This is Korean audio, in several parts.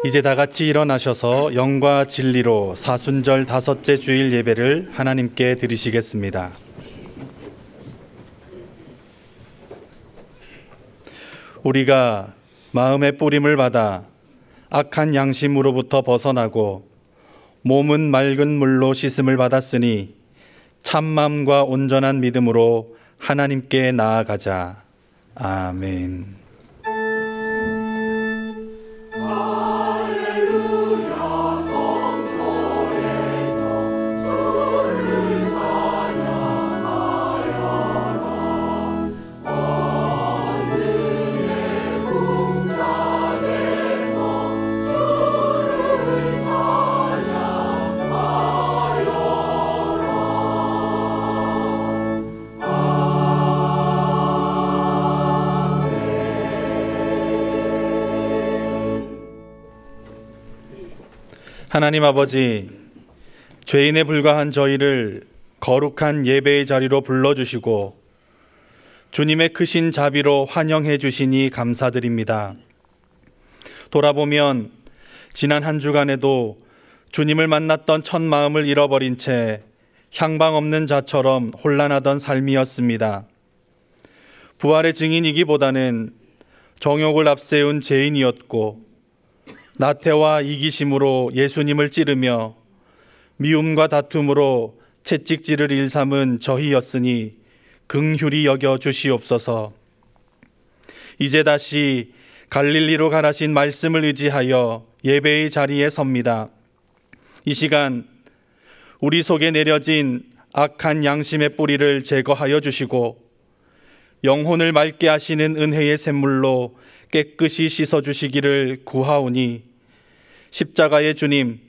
이제 다 같이 일어나셔서 영과 진리로 사순절 다섯째 주일 예배를 하나님께 드리시겠습니다. 우리가 마음의 뿌림을 받아 악한 양심으로부터 벗어나고 몸은 맑은 물로 씻음을 받았으니 참마음과 온전한 믿음으로 하나님께 나아가자. 아멘. 하나님 아버지, 죄인에 불과한 저희를 거룩한 예배의 자리로 불러주시고 주님의 크신 자비로 환영해 주시니 감사드립니다. 돌아보면 지난 한 주간에도 주님을 만났던 첫 마음을 잃어버린 채 향방 없는 자처럼 혼란하던 삶이었습니다. 부활의 증인이기보다는 정욕을 앞세운 죄인이었고 나태와 이기심으로 예수님을 찌르며 미움과 다툼으로 채찍질을 일삼은 저희였으니 긍휼히 여겨 주시옵소서. 이제 다시 갈릴리로 가라신 말씀을 의지하여 예배의 자리에 섭니다. 이 시간 우리 속에 내려진 악한 양심의 뿌리를 제거하여 주시고 영혼을 맑게 하시는 은혜의 샘물로 깨끗이 씻어주시기를 구하오니 십자가의 주님,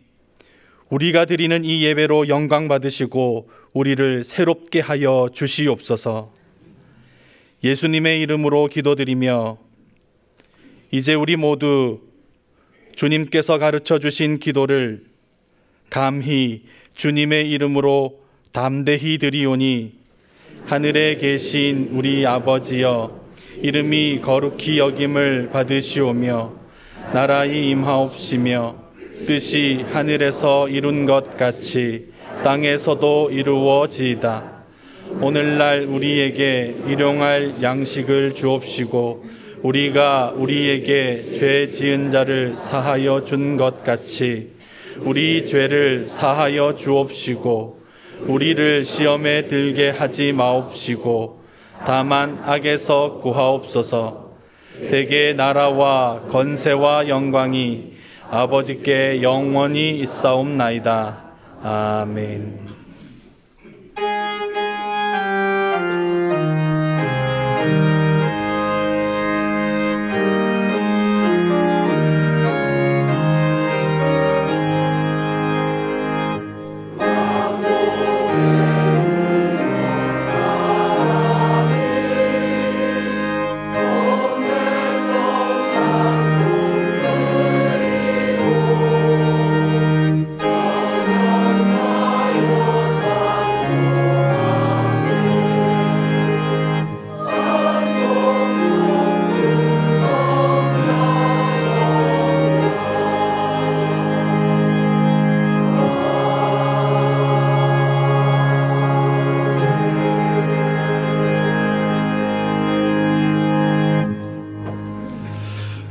우리가 드리는 이 예배로 영광 받으시고 우리를 새롭게 하여 주시옵소서. 예수님의 이름으로 기도드리며 이제 우리 모두 주님께서 가르쳐 주신 기도를 감히 주님의 이름으로 담대히 드리오니 하늘에 계신 우리 아버지여, 이름이 거룩히 여김을 받으시오며 나라의 임하옵시며 뜻이 하늘에서 이룬 것 같이 땅에서도 이루어지이다. 오늘날 우리에게 일용할 양식을 주옵시고 우리가 우리에게 죄 지은 자를 사하여 준 것 같이 우리 죄를 사하여 주옵시고 우리를 시험에 들게 하지 마옵시고 다만 악에서 구하옵소서. 대개 나라와 건세와 영광이 아버지께 영원히 있사옵나이다. 아멘.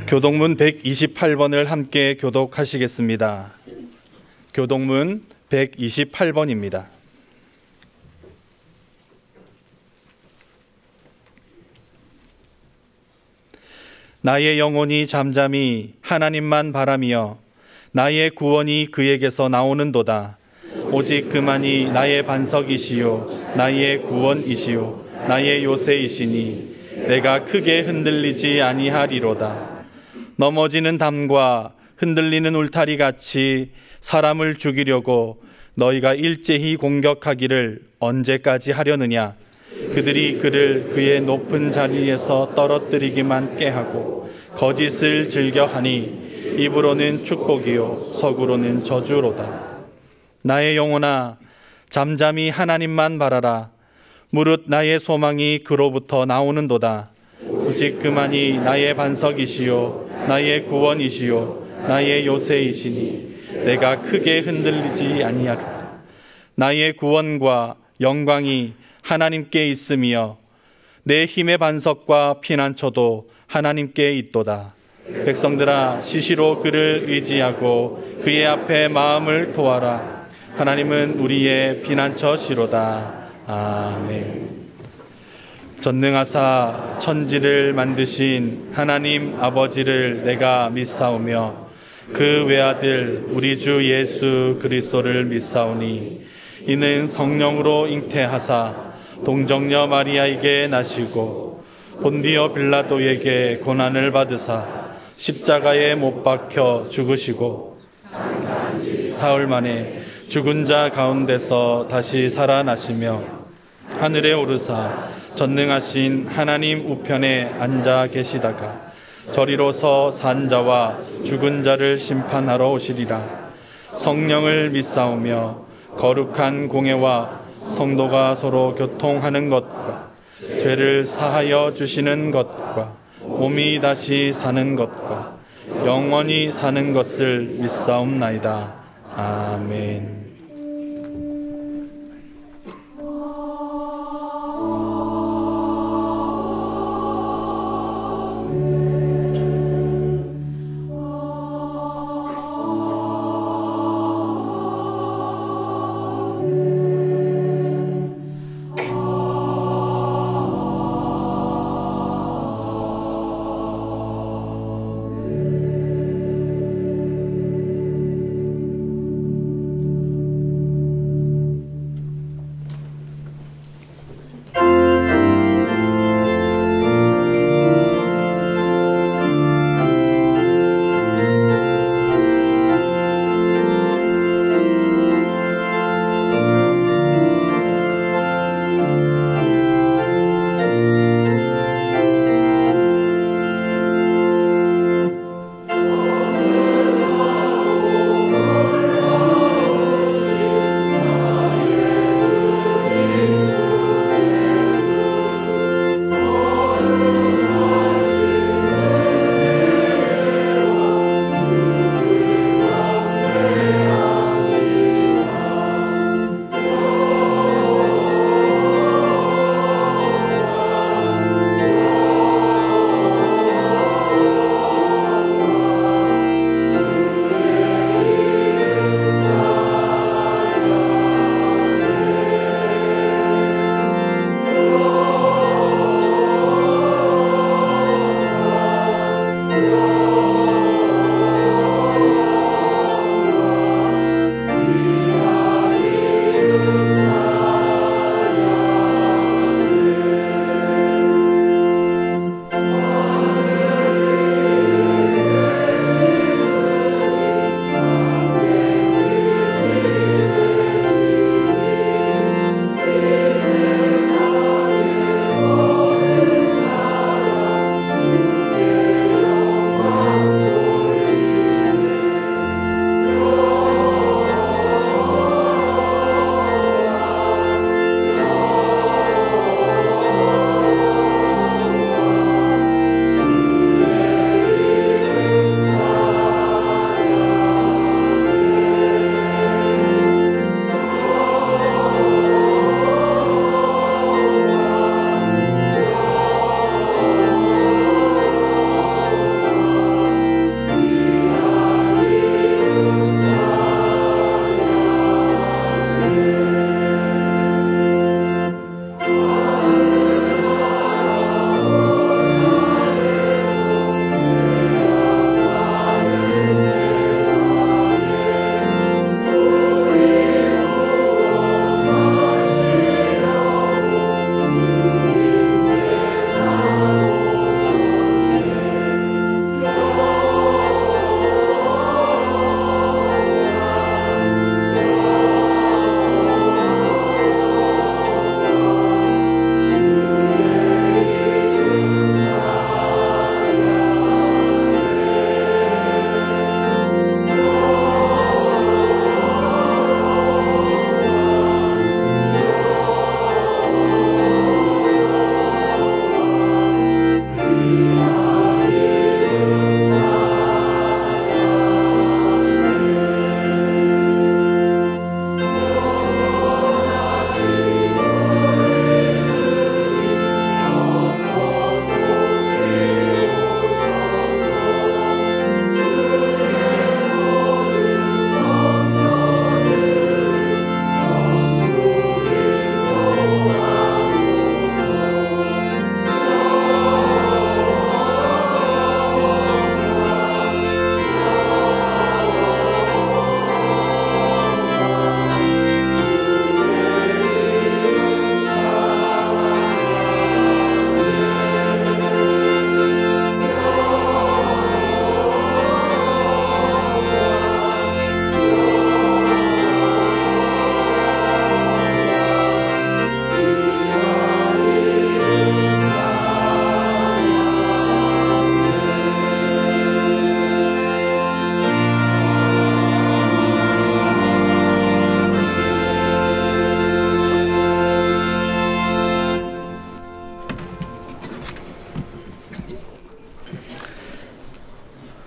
교독문 128번을 함께 교독하시겠습니다. 교독문 128번입니다. 나의 영혼이 잠잠히 하나님만 바라며 나의 구원이 그에게서 나오는도다. 오직 그만이 나의 반석이시요 나의 구원이시요 나의 요새이시니 내가 크게 흔들리지 아니하리로다. 넘어지는 담과 흔들리는 울타리 같이 사람을 죽이려고 너희가 일제히 공격하기를 언제까지 하려느냐. 그들이 그를 그의 높은 자리에서 떨어뜨리기만 꾀하고 거짓을 즐겨하니 입으로는 축복이요 속으로는 저주로다. 나의 영혼아 잠잠히 하나님만 바라라. 무릇 나의 소망이 그로부터 나오는도다. 오직 그만이 나의 반석이시요 나의 구원이시요 나의 요새이시니 내가 크게 흔들리지 아니하리라. 나의 구원과 영광이 하나님께 있으며 내 힘의 반석과 피난처도 하나님께 있도다. 백성들아, 시시로 그를 의지하고 그의 앞에 마음을 토하라. 하나님은 우리의 피난처시로다. 아멘. 전능하사 천지를 만드신 하나님 아버지를 내가 믿사오며 그 외아들 우리 주 예수 그리스도를 믿사오니 이는 성령으로 잉태하사 동정녀 마리아에게 나시고 본디오 빌라도에게 고난을 받으사 십자가에 못 박혀 죽으시고 사흘 만에 죽은 자 가운데서 다시 살아나시며 하늘에 오르사 전능하신 하나님 우편에 앉아 계시다가 저리로서 산 자와 죽은 자를 심판하러 오시리라. 성령을 믿사오며 거룩한 공회와 성도가 서로 교통하는 것과 죄를 사하여 주시는 것과 몸이 다시 사는 것과 영원히 사는 것을 믿사옵나이다. 아멘.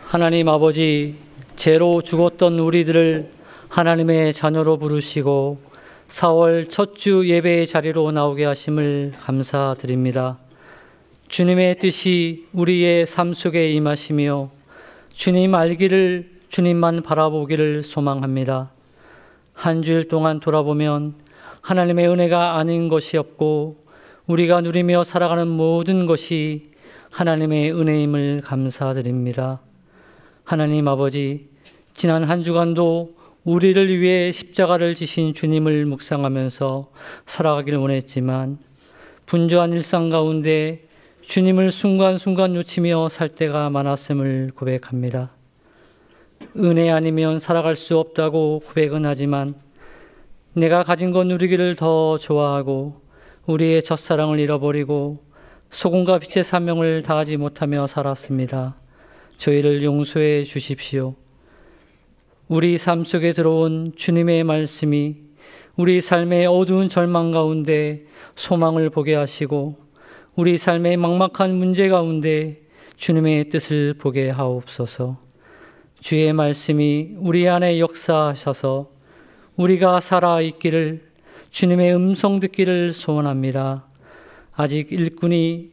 하나님 아버지, 죄로 죽었던 우리들을 하나님의 자녀로 부르시고 4월 첫 주 예배의 자리로 나오게 하심을 감사드립니다. 주님의 뜻이 우리의 삶 속에 임하시며 주님 알기를, 주님만 바라보기를 소망합니다. 한 주일 동안 돌아보면 하나님의 은혜가 아닌 것이 없고 우리가 누리며 살아가는 모든 것이 하나님의 은혜임을 감사드립니다. 하나님 아버지, 지난 한 주간도 우리를 위해 십자가를 지신 주님을 묵상하면서 살아가길 원했지만 분주한 일상 가운데 주님을 순간순간 놓치며 살 때가 많았음을 고백합니다. 은혜 아니면 살아갈 수 없다고 고백은 하지만 내가 가진 것 누리기를 더 좋아하고 우리의 첫사랑을 잃어버리고 소금과 빛의 사명을 다하지 못하며 살았습니다. 저희를 용서해 주십시오. 우리 삶 속에 들어온 주님의 말씀이 우리 삶의 어두운 절망 가운데 소망을 보게 하시고 우리 삶의 막막한 문제 가운데 주님의 뜻을 보게 하옵소서. 주의 말씀이 우리 안에 역사하셔서 우리가 살아있기를, 주님의 음성 듣기를 소원합니다. 아직 일꾼이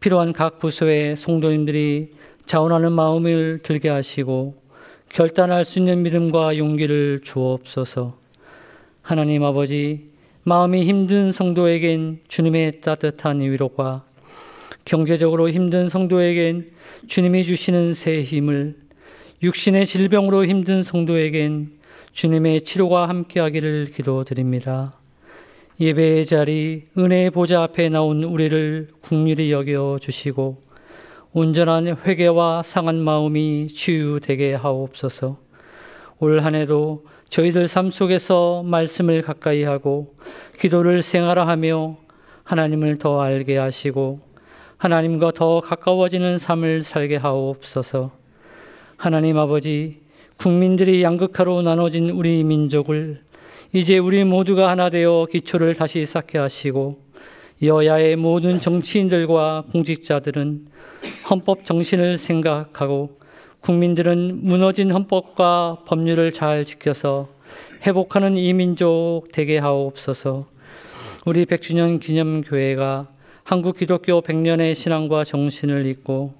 필요한 각 부서의 성도님들이 자원하는 마음을 들게 하시고 결단할 수 있는 믿음과 용기를 주옵소서. 하나님 아버지, 마음이 힘든 성도에겐 주님의 따뜻한 위로가, 경제적으로 힘든 성도에겐 주님이 주시는 새 힘을, 육신의 질병으로 힘든 성도에겐 주님의 치료가 함께하기를 기도드립니다. 예배의 자리, 은혜의 보좌 앞에 나온 우리를 긍휼히 여겨 주시고 온전한 회개와 상한 마음이 치유되게 하옵소서. 올 한 해도 저희들 삶 속에서 말씀을 가까이 하고 기도를 생활화하며 하나님을 더 알게 하시고 하나님과 더 가까워지는 삶을 살게 하옵소서. 하나님 아버지, 국민들이 양극화로 나눠진 우리 민족을 이제 우리 모두가 하나 되어 기초를 다시 쌓게 하시고 여야의 모든 정치인들과 공직자들은 헌법 정신을 생각하고 국민들은 무너진 헌법과 법률을 잘 지켜서 회복하는 이 민족 되게 하옵소서. 우리 100주년 기념교회가 한국 기독교 100년의 신앙과 정신을 잇고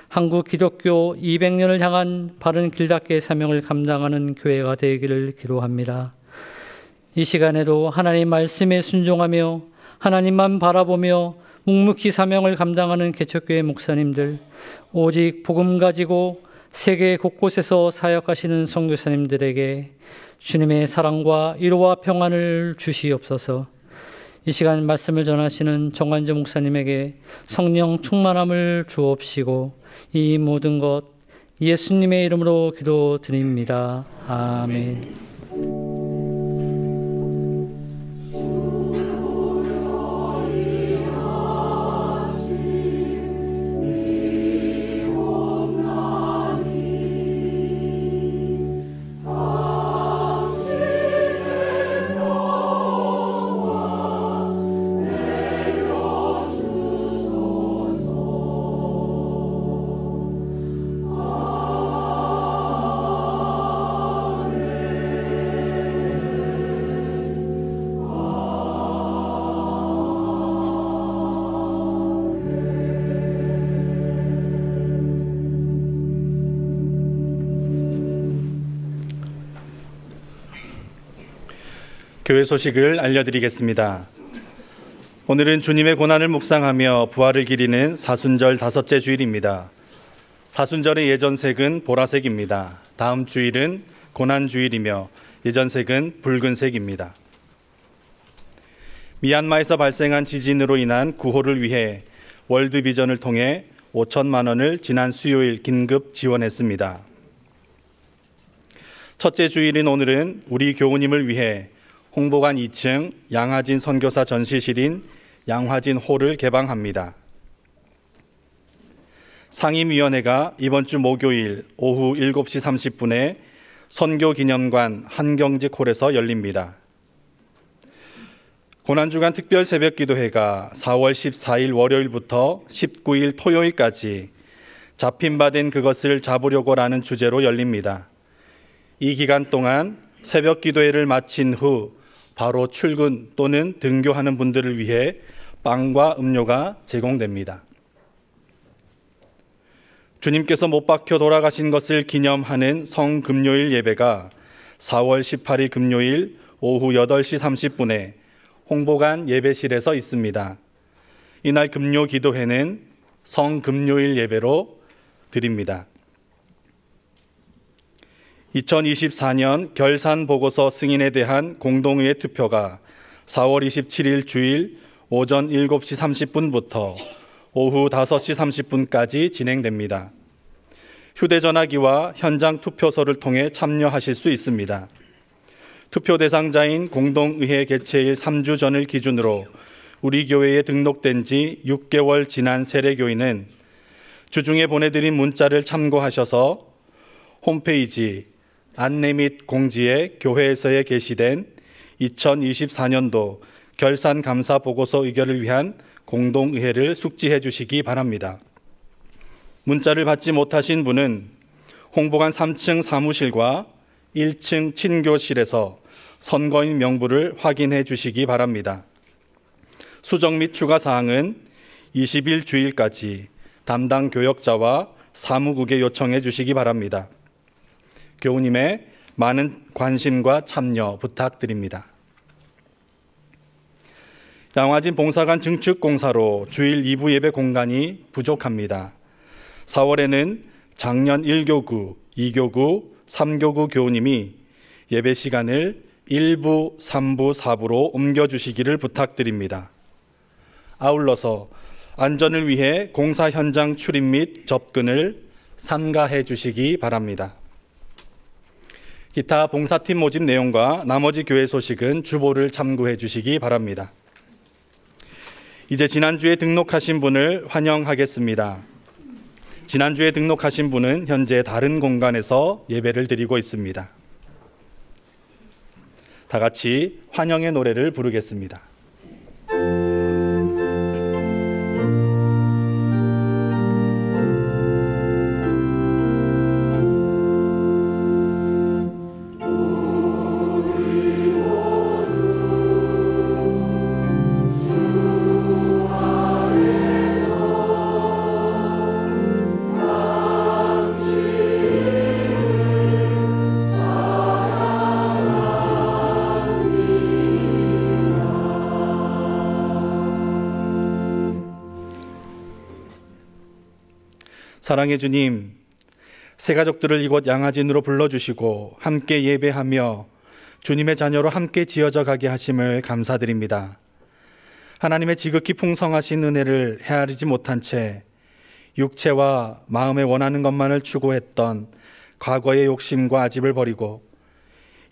한국 기독교 200년을 향한 바른 길닦기의 사명을 감당하는 교회가 되기를 기도합니다. 이 시간에도 하나님 말씀에 순종하며 하나님만 바라보며 묵묵히 사명을 감당하는 개척교회 목사님들, 오직 복음 가지고 세계 곳곳에서 사역하시는 선교사님들에게 주님의 사랑과 위로와 평안을 주시옵소서. 이 시간 말씀을 전하시는 정관조 목사님에게 성령 충만함을 주옵시고 이 모든 것 예수님의 이름으로 기도드립니다. 아멘. 교회 소식을 알려드리겠습니다. 오늘은 주님의 고난을 묵상하며 부활을 기리는 사순절 다섯째 주일입니다. 사순절의 예전색은 보라색입니다. 다음 주일은 고난주일이며 예전색은 붉은색입니다. 미얀마에서 발생한 지진으로 인한 구호를 위해 월드비전을 통해 5천만 원을 지난 수요일 긴급 지원했습니다. 첫째 주일인 오늘은 우리 교우님을 위해 홍보관 2층 양화진 선교사 전시실인 양화진 홀을 개방합니다. 상임위원회가 이번 주 목요일 오후 7시 30분에 선교기념관 한경직 홀에서 열립니다. 고난주간 특별 새벽기도회가 4월 14일 월요일부터 19일 토요일까지 잡힌 바 된 그것을 잡으려고라는 주제로 열립니다. 이 기간 동안 새벽 기도회를 마친 후 바로 출근 또는 등교하는 분들을 위해 빵과 음료가 제공됩니다. 주님께서 못 박혀 돌아가신 것을 기념하는 성금요일 예배가 4월 18일 금요일 오후 8시 30분에 홍보관 예배실에서 있습니다. 이날 금요 기도회는 성금요일 예배로 드립니다. 2024년 결산 보고서 승인에 대한 공동의회 투표가 4월 27일 주일 오전 7시 30분부터 오후 5시 30분까지 진행됩니다. 휴대전화기와 현장 투표소를 통해 참여하실 수 있습니다. 투표 대상자인 공동의회 개최일 3주 전을 기준으로 우리 교회에 등록된 지 6개월 지난 세례교인은 주중에 보내드린 문자를 참고하셔서 홈페이지 안내 및 공지에 교회에서에 게시된 2024년도 결산감사보고서 의결을 위한 공동의회를 숙지해 주시기 바랍니다. 문자를 받지 못하신 분은 홍보관 3층 사무실과 1층 친교실에서 선거인 명부를 확인해 주시기 바랍니다. 수정 및 추가 사항은 20일 주일까지 담당 교역자와 사무국에 요청해 주시기 바랍니다. 교우님의 많은 관심과 참여 부탁드립니다. 양화진 봉사관 증축 공사로 주일 2부 예배 공간이 부족합니다. 4월에는 작년 1교구, 2교구, 3교구 교우님이 예배 시간을 1부, 3부, 4부로 옮겨주시기를 부탁드립니다. 아울러서 안전을 위해 공사 현장 출입 및 접근을 삼가해 주시기 바랍니다. 기타 봉사팀 모집 내용과 나머지 교회 소식은 주보를 참고해 주시기 바랍니다. 이제 지난주에 등록하신 분을 환영하겠습니다. 지난주에 등록하신 분은 현재 다른 공간에서 예배를 드리고 있습니다. 다 같이 환영의 노래를 부르겠습니다. 사랑의 주님, 새 가족들을 이곳 양화진으로 불러주시고 함께 예배하며 주님의 자녀로 함께 지어져 가게 하심을 감사드립니다. 하나님의 지극히 풍성하신 은혜를 헤아리지 못한 채 육체와 마음에 원하는 것만을 추구했던 과거의 욕심과 아집을 버리고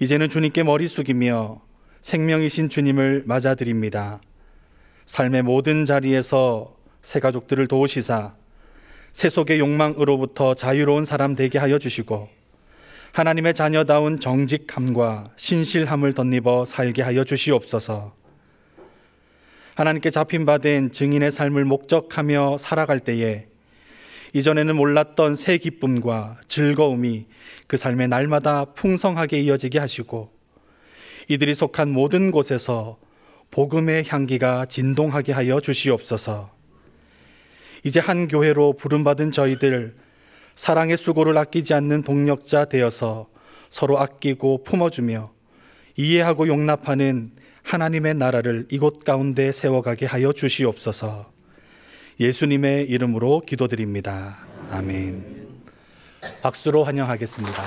이제는 주님께 머리 숙이며 생명이신 주님을 맞아드립니다. 삶의 모든 자리에서 새 가족들을 도우시사 세속의 욕망으로부터 자유로운 사람 되게 하여 주시고 하나님의 자녀다운 정직함과 신실함을 덧입어 살게 하여 주시옵소서. 하나님께 잡힌 바 된 증인의 삶을 목적하며 살아갈 때에 이전에는 몰랐던 새 기쁨과 즐거움이 그 삶의 날마다 풍성하게 이어지게 하시고 이들이 속한 모든 곳에서 복음의 향기가 진동하게 하여 주시옵소서. 이제 한 교회로 부름받은 저희들 사랑의 수고를 아끼지 않는 동력자 되어서 서로 아끼고 품어주며 이해하고 용납하는 하나님의 나라를 이곳 가운데 세워가게 하여 주시옵소서. 예수님의 이름으로 기도드립니다. 아멘. 박수로 환영하겠습니다.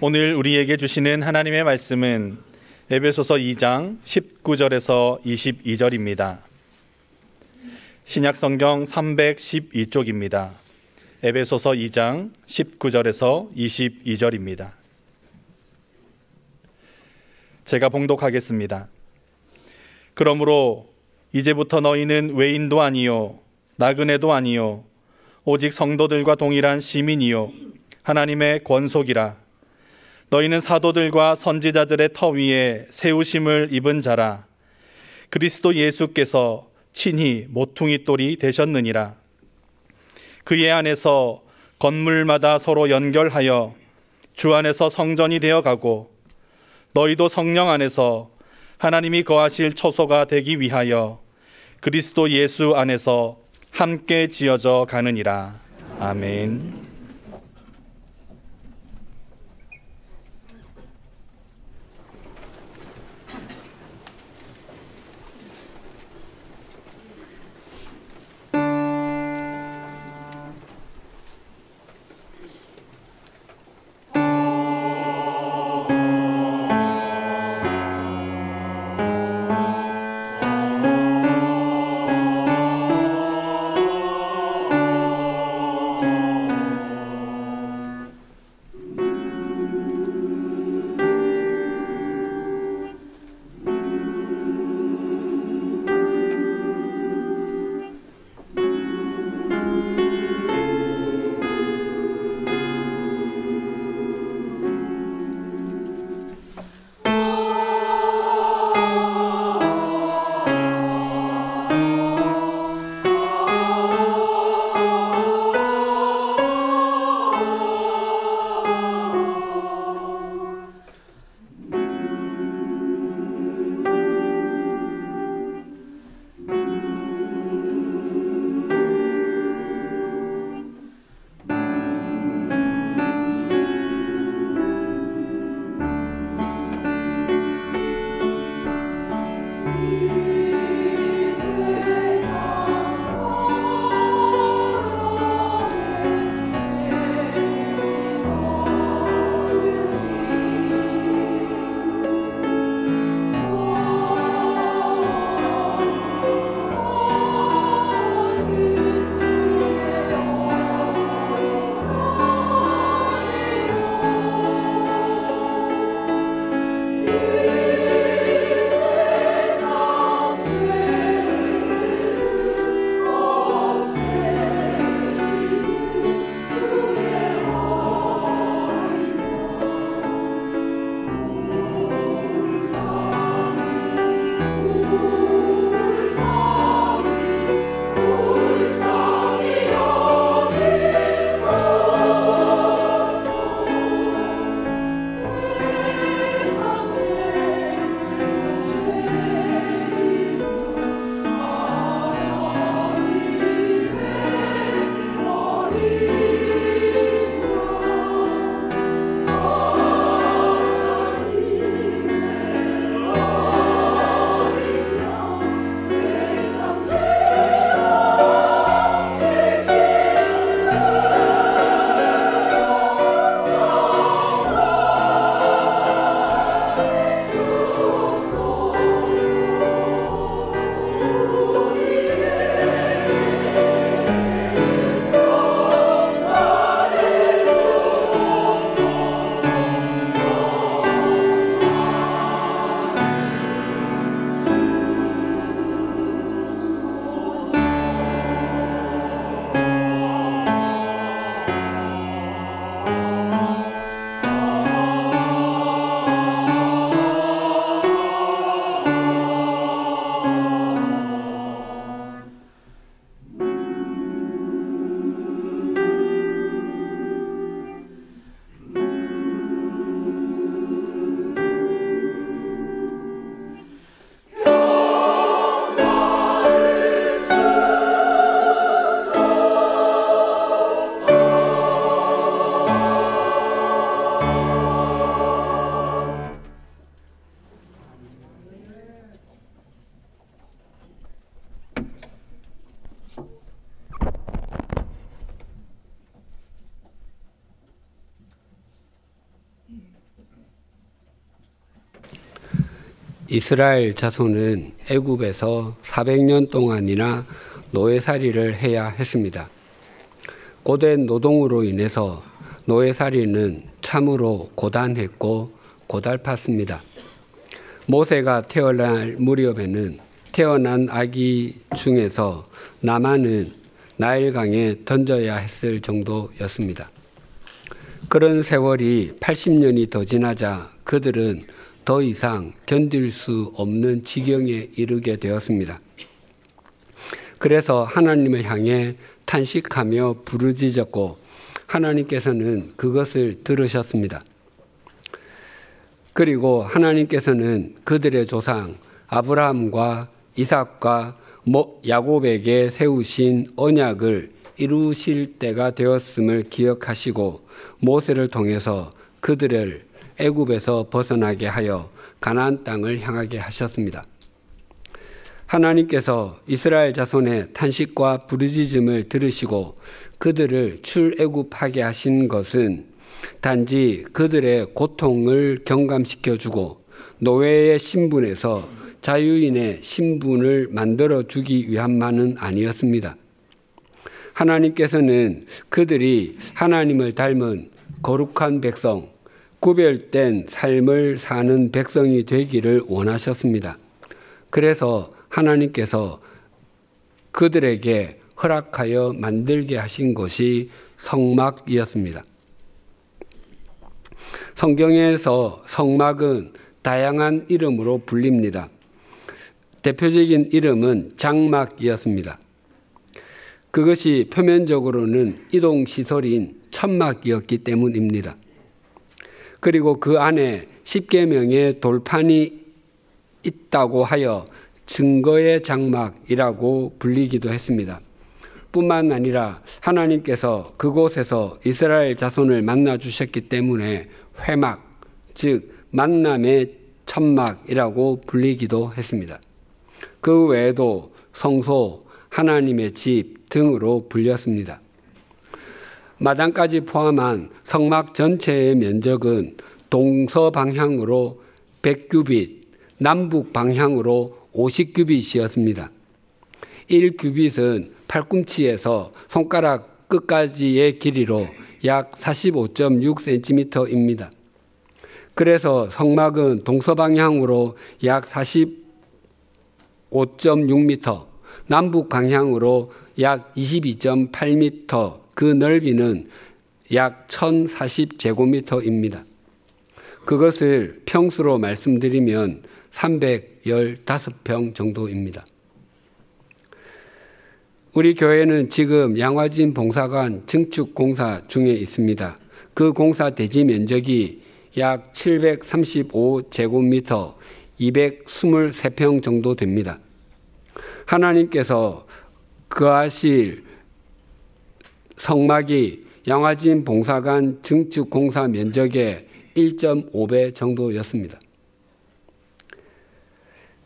오늘 우리에게 주시는 하나님의 말씀은 에베소서 2장 19절에서 22절입니다. 신약성경 312쪽입니다. 에베소서 2장 19절에서 22절입니다. 제가 봉독하겠습니다. 그러므로 이제부터 너희는 외인도 아니요 나그네도 아니요 오직 성도들과 동일한 시민이요 하나님의 권속이라. 너희는 사도들과 선지자들의 터 위에 세우심을 입은 자라. 그리스도 예수께서 친히 모퉁이 돌이 되셨느니라. 그의 안에서 건물마다 서로 연결하여 주 안에서 성전이 되어가고 너희도 성령 안에서 하나님이 거하실 처소가 되기 위하여 그리스도 예수 안에서 함께 지어져 가느니라. 아멘. 이스라엘 자손은 애굽에서 400년 동안이나 노예살이를 해야 했습니다. 고된 노동으로 인해서 노예살이는 참으로 고단했고 고달팠습니다. 모세가 태어날 무렵에는 태어난 아기 중에서 나만은 나일강에 던져야 했을 정도였습니다. 그런 세월이 80년이 더 지나자 그들은 더 이상 견딜 수 없는 지경에 이르게 되었습니다. 그래서 하나님을 향해 탄식하며 부르짖었고 하나님께서는 그것을 들으셨습니다. 그리고 하나님께서는 그들의 조상 아브라함과 이삭과 야곱에게 세우신 언약을 이루실 때가 되었음을 기억하시고 모세를 통해서 그들을 애굽에서 벗어나게 하여 가나안 땅을 향하게 하셨습니다. 하나님께서 이스라엘 자손의 탄식과 부르짖음을 들으시고 그들을 출애굽하게 하신 것은 단지 그들의 고통을 경감시켜주고 노예의 신분에서 자유인의 신분을 만들어주기 위함만은 아니었습니다. 하나님께서는 그들이 하나님을 닮은 거룩한 백성, 구별된 삶을 사는 백성이 되기를 원하셨습니다. 그래서 하나님께서 그들에게 허락하여 만들게 하신 것이 성막이었습니다. 성경에서 성막은 다양한 이름으로 불립니다. 대표적인 이름은 장막이었습니다. 그것이 표면적으로는 이동시설인 천막이었기 때문입니다. 그리고 그 안에 10계명의 돌판이 있다고 하여 증거의 장막이라고 불리기도 했습니다. 뿐만 아니라 하나님께서 그곳에서 이스라엘 자손을 만나 주셨기 때문에 회막, 즉 만남의 천막이라고 불리기도 했습니다. 그 외에도 성소, 하나님의 집 등으로 불렸습니다. 마당까지 포함한 성막 전체의 면적은 동서방향으로 100규빗, 남북 방향으로 50규빗이었습니다. 1규빗은 팔꿈치에서 손가락 끝까지의 길이로 약 45.6cm입니다. 그래서 성막은 동서방향으로 약 45.6m, 남북 방향으로 약 22.8m, 그 넓이는 약 1040제곱미터입니다. 그것을 평수로 말씀드리면 315평 정도입니다. 우리 교회는 지금 양화진 봉사관 증축 공사 중에 있습니다. 그 공사 대지 면적이 약 735제곱미터, 223평 정도 됩니다. 하나님께서 거하실 성막이 양화진 봉사관 증축 공사 면적의 1.5배 정도였습니다.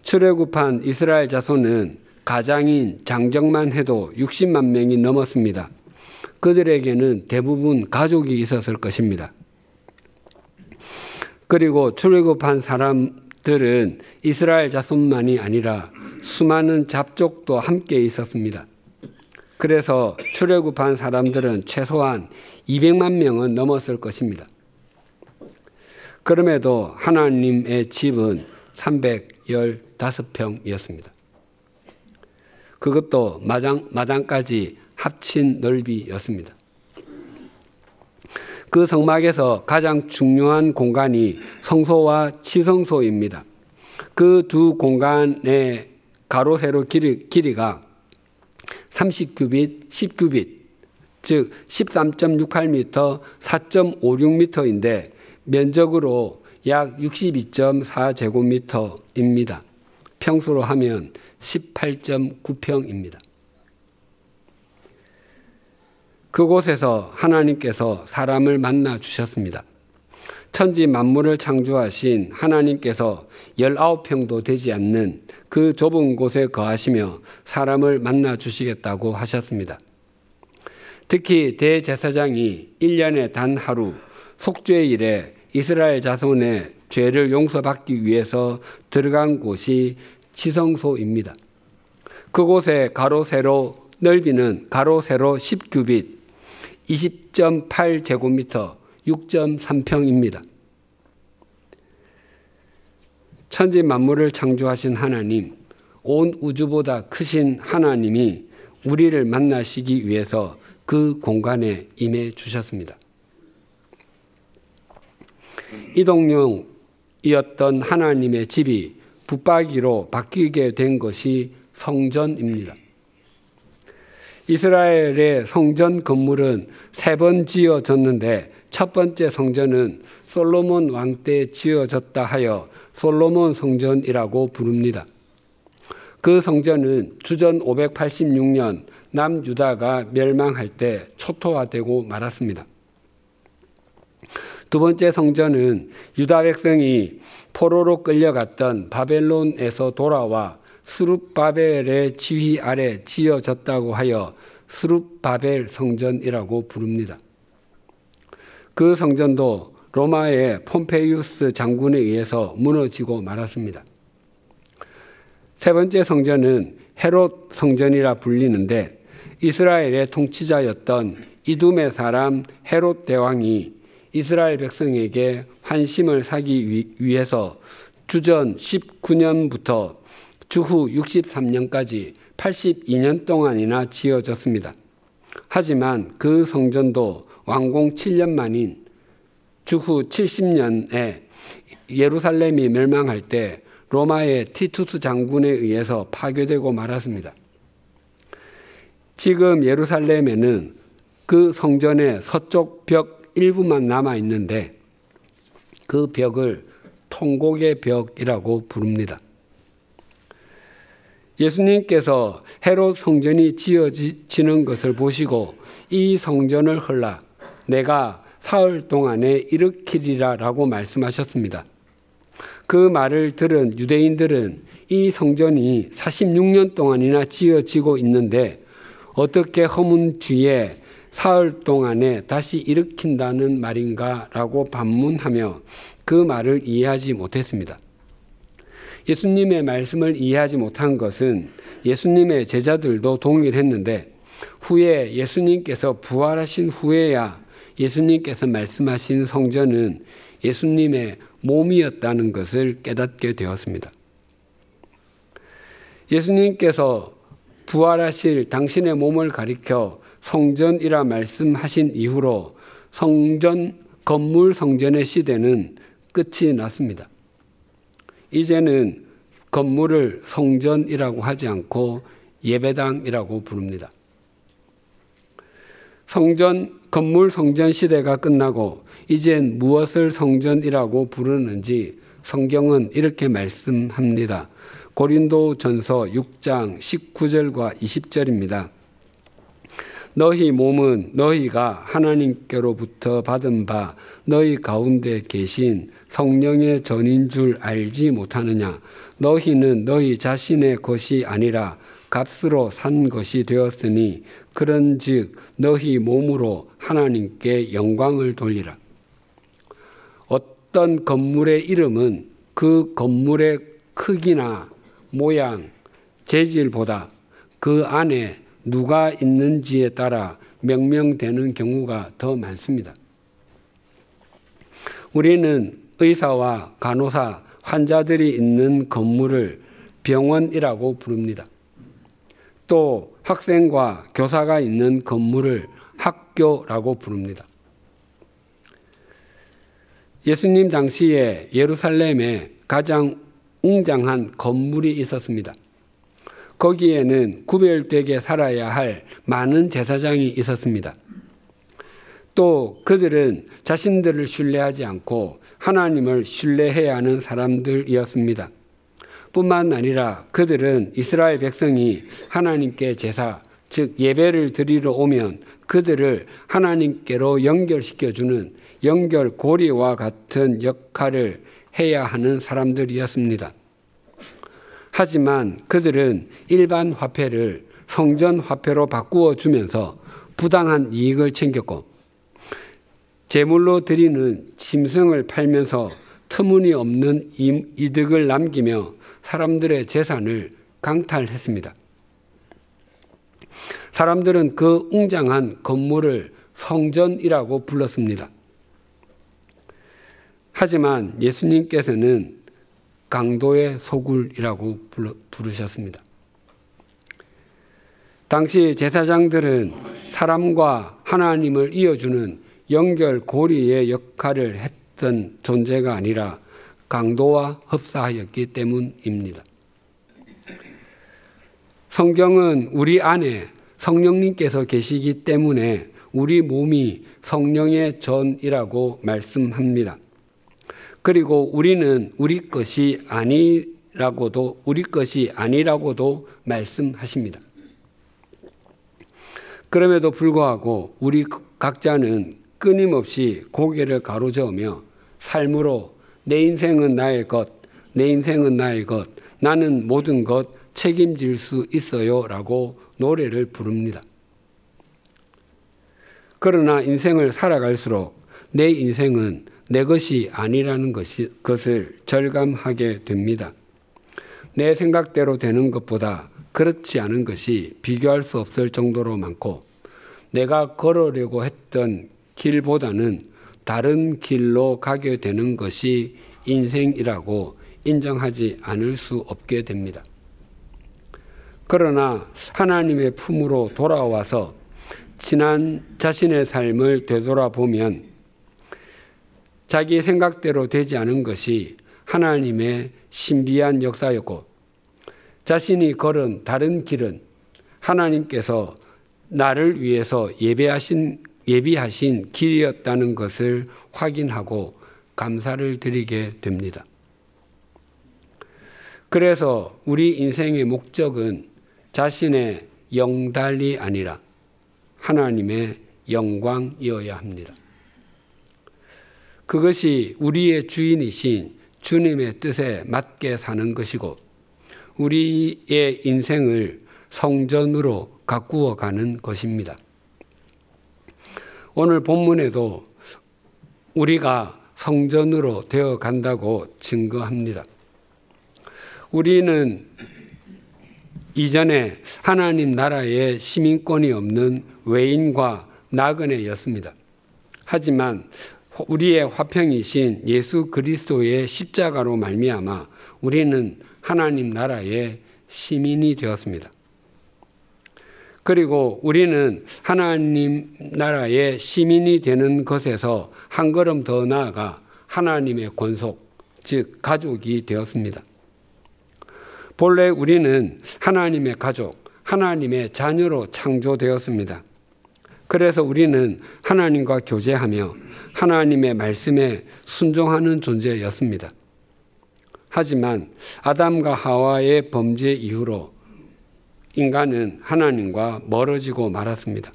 출애굽한 이스라엘 자손은 가장인 장정만 해도 60만 명이 넘었습니다. 그들에게는 대부분 가족이 있었을 것입니다. 그리고 출애굽한 사람들은 이스라엘 자손만이 아니라 수많은 잡족도 함께 있었습니다. 그래서 출애굽한 사람들은 최소한 200만 명은 넘었을 것입니다. 그럼에도 하나님의 집은 315평이었습니다. 그것도 마당까지 합친 넓이였습니다. 그 성막에서 가장 중요한 공간이 성소와 지성소입니다. 그 두 공간의 가로 세로 길이가 30규빗, 10규빗, 즉 13.68m, 4.56m인데 면적으로 약 62.4제곱미터입니다. 평수로 하면 18.9평입니다. 그곳에서 하나님께서 사람을 만나 주셨습니다. 천지 만물을 창조하신 하나님께서 19평도 되지 않는 그 좁은 곳에 거하시며 사람을 만나 주시겠다고 하셨습니다. 특히 대제사장이 1년에 단 하루 속죄일에 이스라엘 자손의 죄를 용서받기 위해서 들어간 곳이 지성소입니다. 그곳의 가로 세로 넓이는 가로 세로 10규빗, 20.8제곱미터, 6.3평입니다. 천지 만물을 창조하신 하나님, 온 우주보다 크신 하나님이 우리를 만나시기 위해서 그 공간에 임해 주셨습니다. 이동용이었던 하나님의 집이 붙박이로 바뀌게 된 것이 성전입니다. 이스라엘의 성전 건물은 3번 지어졌는데 첫 번째 성전은 솔로몬 왕 때 지어졌다 하여 솔로몬 성전이라고 부릅니다. 그 성전은 주전 586년 남유다가 멸망할 때 초토화되고 말았습니다. 두 번째 성전은 유다 백성이 포로로 끌려갔던 바벨론에서 돌아와 스룹바벨의 지휘 아래 지어졌다고 하여 스룹바벨 성전이라고 부릅니다. 그 성전도 로마의 폼페이우스 장군에 의해서 무너지고 말았습니다. 세 번째 성전은 헤롯 성전이라 불리는데 이스라엘의 통치자였던 이둠의 사람 헤롯 대왕이 이스라엘 백성에게 환심을 사기 위해서 주전 19년부터 주후 63년까지 82년 동안이나 지어졌습니다. 하지만 그 성전도 완공 7년 만인 주후 70년에 예루살렘이 멸망할 때 로마의 티투스 장군에 의해서 파괴되고 말았습니다. 지금 예루살렘에는 그 성전의 서쪽 벽 일부만 남아 있는데 그 벽을 통곡의 벽이라고 부릅니다. 예수님께서 헤롯 성전이 지어지는 것을 보시고 이 성전을 헐라 내가 사흘 동안에 일으키리라 라고 말씀하셨습니다. 그 말을 들은 유대인들은 이 성전이 46년 동안이나 지어지고 있는데 어떻게 허문 뒤에 사흘 동안에 다시 일으킨다는 말인가 라고 반문하며 그 말을 이해하지 못했습니다. 예수님의 말씀을 이해하지 못한 것은 예수님의 제자들도 동일했는데 후에 예수님께서 부활하신 후에야 예수님께서 말씀하신 성전은 예수님의 몸이었다는 것을 깨닫게 되었습니다. 예수님께서 부활하실 당신의 몸을 가리켜 성전이라 말씀하신 이후로 건물 성전의 시대는 끝이 났습니다. 이제는 건물을 성전이라고 하지 않고 예배당이라고 부릅니다. 건물 성전 시대가 끝나고 이젠 무엇을 성전이라고 부르는지 성경은 이렇게 말씀합니다. 고린도전서 6장 19절과 20절입니다. 너희 몸은 너희가 하나님께로부터 받은 바 너희 가운데 계신 성령의 전인 줄 알지 못하느냐. 너희는 너희 자신의 것이 아니라 값으로 산 것이 되었으니 그런즉 너희 몸으로 하나님께 영광을 돌리라. 어떤 건물의 이름은 그 건물의 크기나 모양, 재질보다 그 안에 누가 있는지에 따라 명명되는 경우가 더 많습니다. 우리는 의사와 간호사, 환자들이 있는 건물을 병원이라고 부릅니다. 또 학생과 교사가 있는 건물을 학교라고 부릅니다. 예수님 당시에 예루살렘에 가장 웅장한 건물이 있었습니다. 거기에는 구별되게 살아야 할 많은 제사장이 있었습니다. 또 그들은 자신들을 신뢰하지 않고 하나님을 신뢰해야 하는 사람들이었습니다. 뿐만 아니라 그들은 이스라엘 백성이 하나님께 제사, 즉 예배를 드리러 오면 그들을 하나님께로 연결시켜주는 연결고리와 같은 역할을 해야 하는 사람들이었습니다. 하지만 그들은 일반 화폐를 성전 화폐로 바꾸어 주면서 부당한 이익을 챙겼고 제물로 드리는 짐승을 팔면서 터무니없는 이득을 남기며 사람들의 재산을 강탈했습니다. 사람들은 그 웅장한 건물을 성전이라고 불렀습니다. 하지만 예수님께서는 강도의 소굴이라고 부르셨습니다. 당시 제사장들은 사람과 하나님을 이어주는 연결고리의 역할을 했던 존재가 아니라 강도와 흡사하였기 때문입니다. 성경은 우리 안에 성령님께서 계시기 때문에 우리 몸이 성령의 전이라고 말씀합니다. 그리고 우리는 우리 것이 아니라고도 말씀하십니다. 그럼에도 불구하고 우리 각자는 끊임없이 고개를 가로저으며 삶으로 내 인생은 나의 것, 내 인생은 나의 것, 나는 모든 것 책임질 수 있어요 라고 노래를 부릅니다. 그러나 인생을 살아갈수록 내 인생은 내 것이 아니라는 것을 절감하게 됩니다. 내 생각대로 되는 것보다 그렇지 않은 것이 비교할 수 없을 정도로 많고 내가 걸으려고 했던 길보다는 다른 길로 가게 되는 것이 인생이라고 인정하지 않을 수 없게 됩니다. 그러나 하나님의 품으로 돌아와서 지난 자신의 삶을 되돌아보면 자기 생각대로 되지 않은 것이 하나님의 신비한 역사였고 자신이 걸은 다른 길은 하나님께서 나를 위해서 예비하신 길이었다는 것을 확인하고 감사를 드리게 됩니다. 그래서 우리 인생의 목적은 자신의 영달이 아니라 하나님의 영광이어야 합니다. 그것이 우리의 주인이신 주님의 뜻에 맞게 사는 것이고 우리의 인생을 성전으로 가꾸어 가는 것입니다. 오늘 본문에도 우리가 성전으로 되어 간다고 증거합니다. 우리는 이전에 하나님 나라의 시민권이 없는 외인과 나그네였습니다. 하지만 우리의 화평이신 예수 그리스도의 십자가로 말미암아 우리는 하나님 나라의 시민이 되었습니다. 그리고 우리는 하나님 나라의 시민이 되는 것에서 한 걸음 더 나아가 하나님의 권속, 즉 가족이 되었습니다. 본래 우리는 하나님의 가족, 하나님의 자녀로 창조되었습니다. 그래서 우리는 하나님과 교제하며 하나님의 말씀에 순종하는 존재였습니다. 하지만 아담과 하와의 범죄 이후로 인간은 하나님과 멀어지고 말았습니다.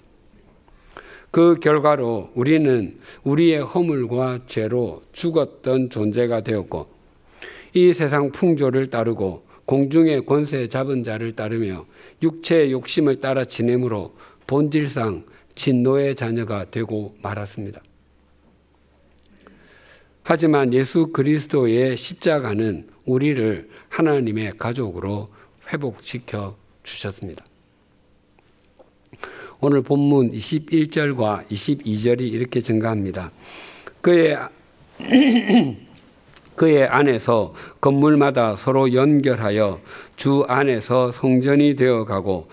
그 결과로 우리는 우리의 허물과 죄로 죽었던 존재가 되었고 이 세상 풍조를 따르고 공중의 권세 잡은 자를 따르며 육체의 욕심을 따라 지내므로 본질상 진노의 자녀가 되고 말았습니다. 하지만 예수 그리스도의 십자가는 우리를 하나님의 가족으로 회복시켜 주셨습니다. 오늘 본문 21절과 22절이 이렇게 증가합니다. 그의 안에서 건물마다 서로 연결하여 주 안에서 성전이 되어가고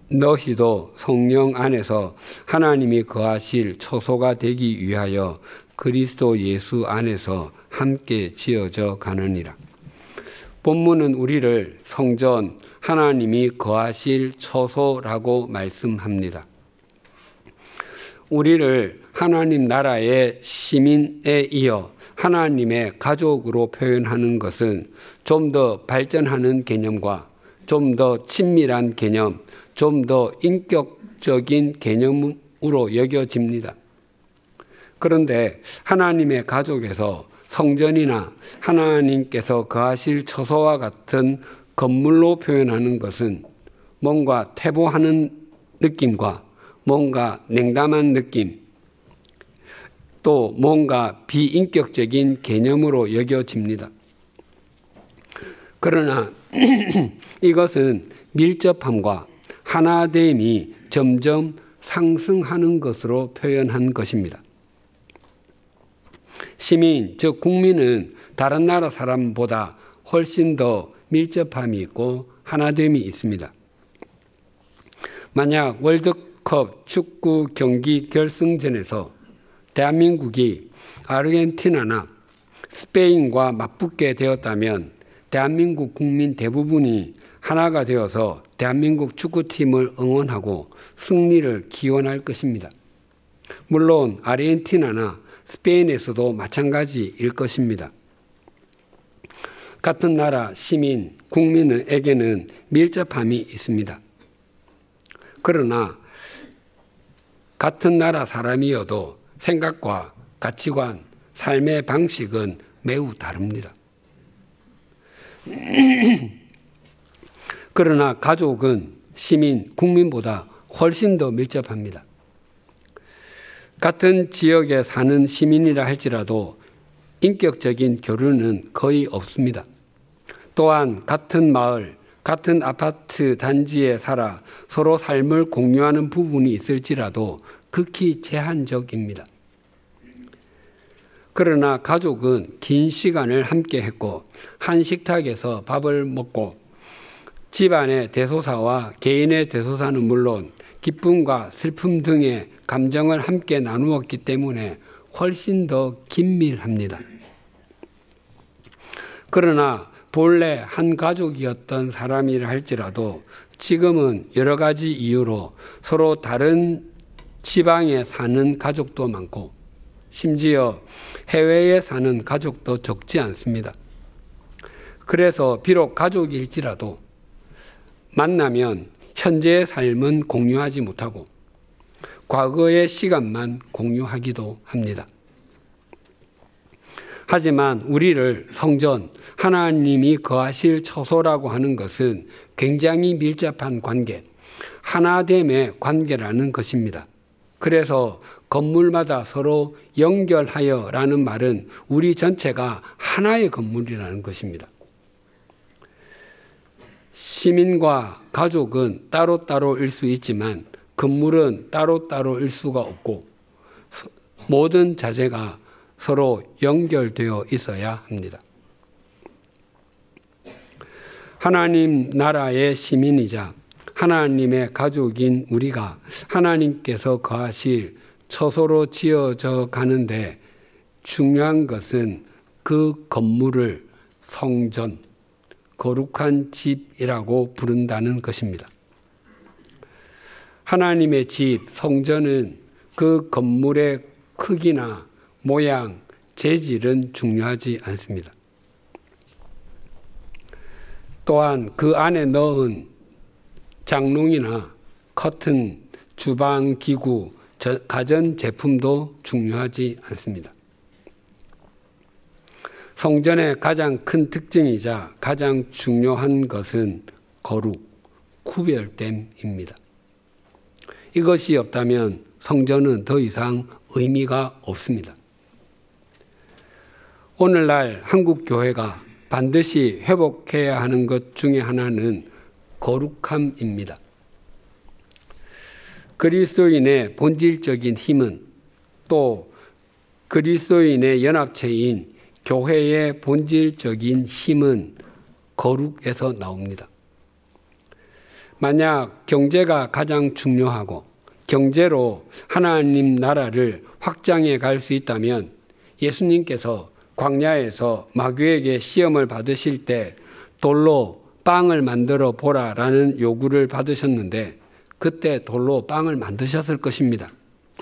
너희도 성령 안에서 하나님이 거하실 처소가 되기 위하여 그리스도 예수 안에서 함께 지어져 가느니라. 본문은 우리를 성전, 하나님이 거하실 처소라고 말씀합니다. 우리를 하나님 나라의 시민에 이어 하나님의 가족으로 표현하는 것은 좀 더 발전하는 개념과 좀 더 친밀한 개념, 좀 더 인격적인 개념으로 여겨집니다. 그런데 하나님의 가족에서 성전이나 하나님께서 거하실 처소와 같은 건물로 표현하는 것은 뭔가 퇴보하는 느낌과 뭔가 냉담한 느낌, 또 뭔가 비인격적인 개념으로 여겨집니다. 그러나 이것은 밀접함과 하나됨이 점점 상승하는 것으로 표현한 것입니다. 시민, 즉 국민은 다른 나라 사람보다 훨씬 더 밀접함이 있고 하나됨이 있습니다. 만약 월드컵 축구 경기 결승전에서 대한민국이 아르헨티나나 스페인과 맞붙게 되었다면 대한민국 국민 대부분이 하나가 되어서 대한민국 축구팀을 응원하고 승리를 기원할 것입니다. 물론 아르헨티나나 스페인에서도 마찬가지일 것입니다. 같은 나라 시민, 국민에게는 밀접함이 있습니다. 그러나 같은 나라 사람이어도 생각과 가치관, 삶의 방식은 매우 다릅니다. 그러나 가족은 시민, 국민보다 훨씬 더 밀접합니다. 같은 지역에 사는 시민이라 할지라도 인격적인 교류는 거의 없습니다. 또한 같은 마을, 같은 아파트 단지에 살아 서로 삶을 공유하는 부분이 있을지라도 극히 제한적입니다. 그러나 가족은 긴 시간을 함께 했고 한 식탁에서 밥을 먹고 집안의 대소사와 개인의 대소사는 물론 기쁨과 슬픔 등의 감정을 함께 나누었기 때문에 훨씬 더 긴밀합니다. 그러나 본래 한 가족이었던 사람이라 할지라도 지금은 여러 가지 이유로 서로 다른 지방에 사는 가족도 많고 심지어 해외에 사는 가족도 적지 않습니다. 그래서 비록 가족일지라도 만나면 현재의 삶은 공유하지 못하고 과거의 시간만 공유하기도 합니다. 하지만 우리를 성전, 하나님이 거하실 처소라고 하는 것은 굉장히 밀접한 관계, 하나됨의 관계라는 것입니다. 그래서 건물마다 서로 연결하여라는 말은 우리 전체가 하나의 건물이라는 것입니다. 시민과 가족은 따로따로일 수 있지만 건물은 따로따로일 수가 없고 모든 자재가 서로 연결되어 있어야 합니다. 하나님 나라의 시민이자 하나님의 가족인 우리가 하나님께서 거하실 처소로 지어져 가는데 중요한 것은 그 건물을 성전, 거룩한 집이라고 부른다는 것입니다. 하나님의 집, 성전은 그 건물의 크기나 모양, 재질은 중요하지 않습니다. 또한 그 안에 넣은 장롱이나 커튼, 주방 기구, 가전 제품도 중요하지 않습니다. 성전의 가장 큰 특징이자 가장 중요한 것은 거룩, 구별됨입니다. 이것이 없다면 성전은 더 이상 의미가 없습니다. 오늘날 한국 교회가 반드시 회복해야 하는 것 중에 하나는 거룩함입니다. 그리스도인의 본질적인 힘은 또 그리스도인의 연합체인 교회의 본질적인 힘은 거룩에서 나옵니다. 만약 경제가 가장 중요하고 경제로 하나님 나라를 확장해 갈 수 있다면 예수님께서 광야에서 마귀에게 시험을 받으실 때 돌로 빵을 만들어 보라라는 요구를 받으셨는데 그때 돌로 빵을 만드셨을 것입니다.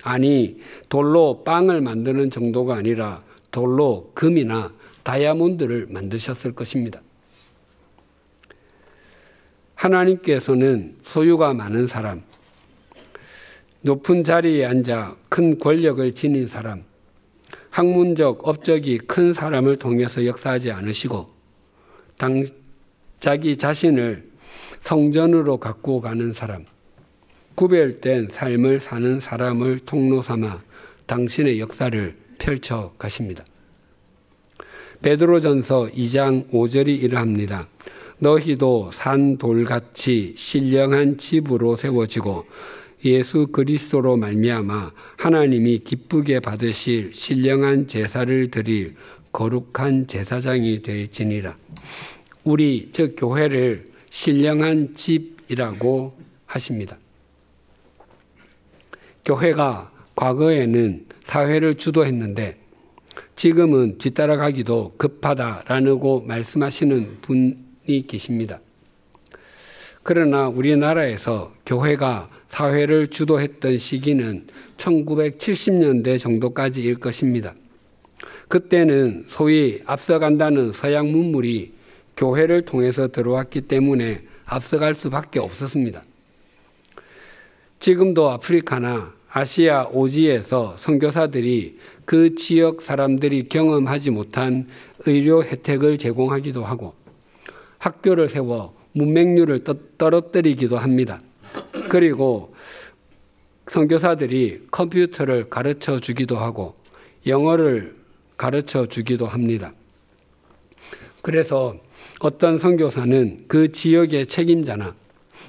아니, 돌로 빵을 만드는 정도가 아니라 돌로 금이나 다이아몬드를 만드셨을 것입니다. 하나님께서는 소유가 많은 사람, 높은 자리에 앉아 큰 권력을 지닌 사람, 학문적, 업적이 큰 사람을 통해서 역사하지 않으시고 자기 자신을 성전으로 갖고 가는 사람, 구별된 삶을 사는 사람을 통로 삼아 당신의 역사를 펼쳐 가십니다. 베드로전서 2장 5절이 이러합니다. 너희도 산돌같이 신령한 집으로 세워지고 예수 그리스도로 말미암아 하나님이 기쁘게 받으실 신령한 제사를 드릴 거룩한 제사장이 될지니라. 우리 즉 교회를 신령한 집이라고 하십니다. 교회가 과거에는 사회를 주도했는데 지금은 뒤따라가기도 급하다라고 말씀하시는 분이 계십니다. 그러나 우리나라에서 교회가 사회를 주도했던 시기는 1970년대 정도까지일 것입니다. 그때는 소위 앞서간다는 서양 문물이 교회를 통해서 들어왔기 때문에 앞서갈 수밖에 없었습니다. 지금도 아프리카나 아시아 오지에서 선교사들이 그 지역 사람들이 경험하지 못한 의료 혜택을 제공하기도 하고 학교를 세워 문맹률을 떨어뜨리기도 합니다. 그리고 선교사들이 컴퓨터를 가르쳐 주기도 하고 영어를 가르쳐 주기도 합니다. 그래서 어떤 선교사는 그 지역의 책임자나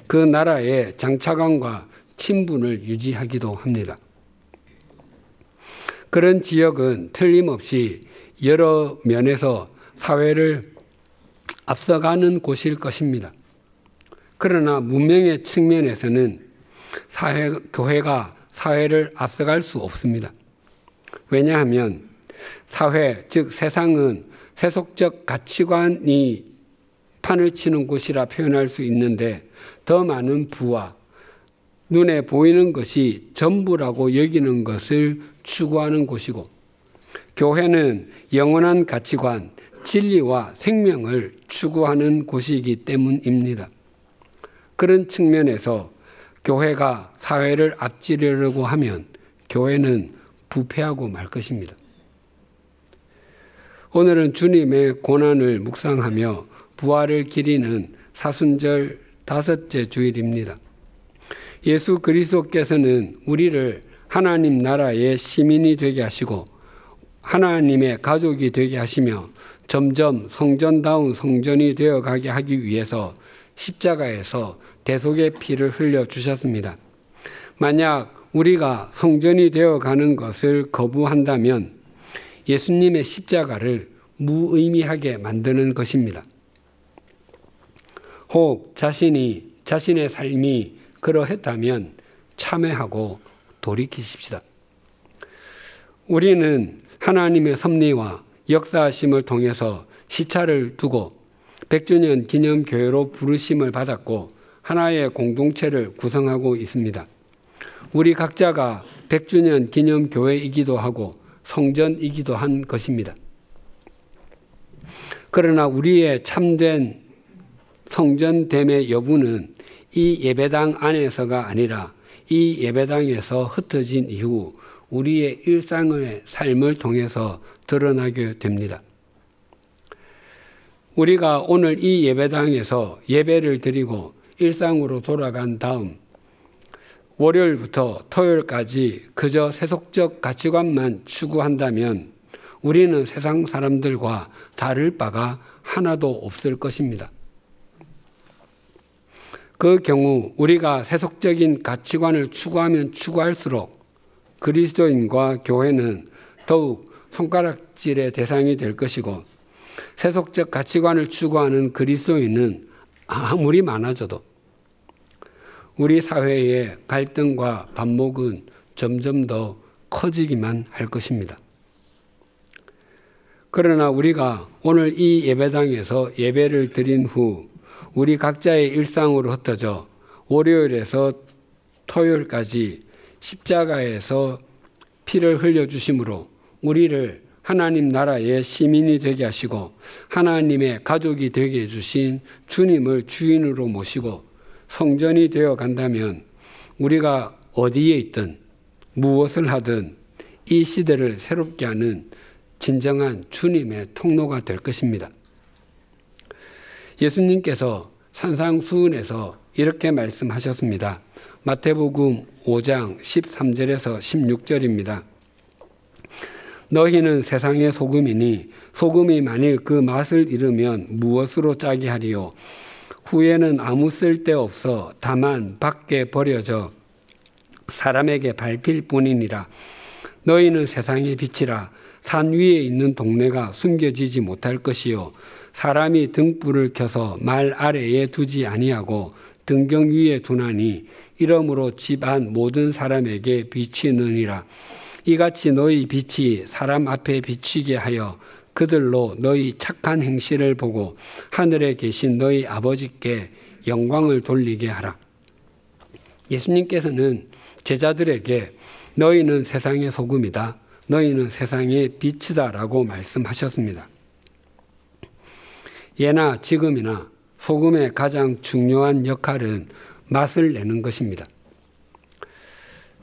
그 나라의 장차관과 친분을 유지하기도 합니다. 그런 지역은 틀림없이 여러 면에서 사회를 앞서가는 곳일 것입니다. 그러나 문명의 측면에서는 교회가 사회를 앞서갈 수 없습니다. 왜냐하면 사회, 즉 세상은 세속적 가치관이 판을 치는 곳이라 표현할 수 있는데 더 많은 부와 눈에 보이는 것이 전부라고 여기는 것을 추구하는 곳이고 교회는 영원한 가치관, 진리와 생명을 추구하는 곳이기 때문입니다. 그런 측면에서 교회가 사회를 앞지르려고 하면 교회는 부패하고 말 것입니다. 오늘은 주님의 고난을 묵상하며 부활을 기리는 사순절 5째 주일입니다. 예수 그리스도께서는 우리를 하나님 나라의 시민이 되게 하시고 하나님의 가족이 되게 하시며 점점 성전다운 성전이 되어가게 하기 위해서 십자가에서 대속의 피를 흘려주셨습니다. 만약 우리가 성전이 되어가는 것을 거부한다면 예수님의 십자가를 무의미하게 만드는 것입니다. 혹 자신의 삶이 그러했다면 참회하고 돌이키십시다. 우리는 하나님의 섭리와 역사하심을 통해서 시차를 두고 100주년 기념교회로 부르심을 받았고 하나의 공동체를 구성하고 있습니다. 우리 각자가 100주년 기념교회이기도 하고 성전이기도 한 것입니다. 그러나 우리의 참된 성전됨의 여부는 이 예배당 안에서가 아니라 이 예배당에서 흩어진 이후 우리의 일상의 삶을 통해서 드러나게 됩니다. 우리가 오늘 이 예배당에서 예배를 드리고 일상으로 돌아간 다음 월요일부터 토요일까지 그저 세속적 가치관만 추구한다면 우리는 세상 사람들과 다를 바가 하나도 없을 것입니다. 그 경우 우리가 세속적인 가치관을 추구하면 추구할수록 그리스도인과 교회는 더욱 손가락질의 대상이 될 것이고 세속적 가치관을 추구하는 그리스도인은 아무리 많아져도 우리 사회의 갈등과 반목은 점점 더 커지기만 할 것입니다. 그러나 우리가 오늘 이 예배당에서 예배를 드린 후 우리 각자의 일상으로 흩어져 월요일에서 토요일까지 십자가에서 피를 흘려주심으로 우리를 하나님 나라의 시민이 되게 하시고 하나님의 가족이 되게 해주신 주님을 주인으로 모시고 성전이 되어 간다면 우리가 어디에 있든 무엇을 하든 이 시대를 새롭게 하는 진정한 주님의 통로가 될 것입니다. 예수님께서 산상수훈에서 이렇게 말씀하셨습니다. 마태복음 5장 13절에서 16절입니다. 너희는 세상의 소금이니 소금이 만일 그 맛을 잃으면 무엇으로 짜게 하리요? 후에는 아무 쓸데없어 다만 밖에 버려져 사람에게 밟힐 뿐이니라. 너희는 세상의 빛이라. 산 위에 있는 동네가 숨겨지지 못할 것이요 사람이 등불을 켜서 말 아래에 두지 아니하고 등경 위에 두나니 이러므로 집 안 모든 사람에게 비치느니라. 이같이 너희 빛이 사람 앞에 비치게 하여 그들로 너희 착한 행실을 보고 하늘에 계신 너희 아버지께 영광을 돌리게 하라. 예수님께서는 제자들에게 너희는 세상의 소금이다. 너희는 세상의 빛이다 라고 말씀하셨습니다. 예나 지금이나 소금의 가장 중요한 역할은 맛을 내는 것입니다.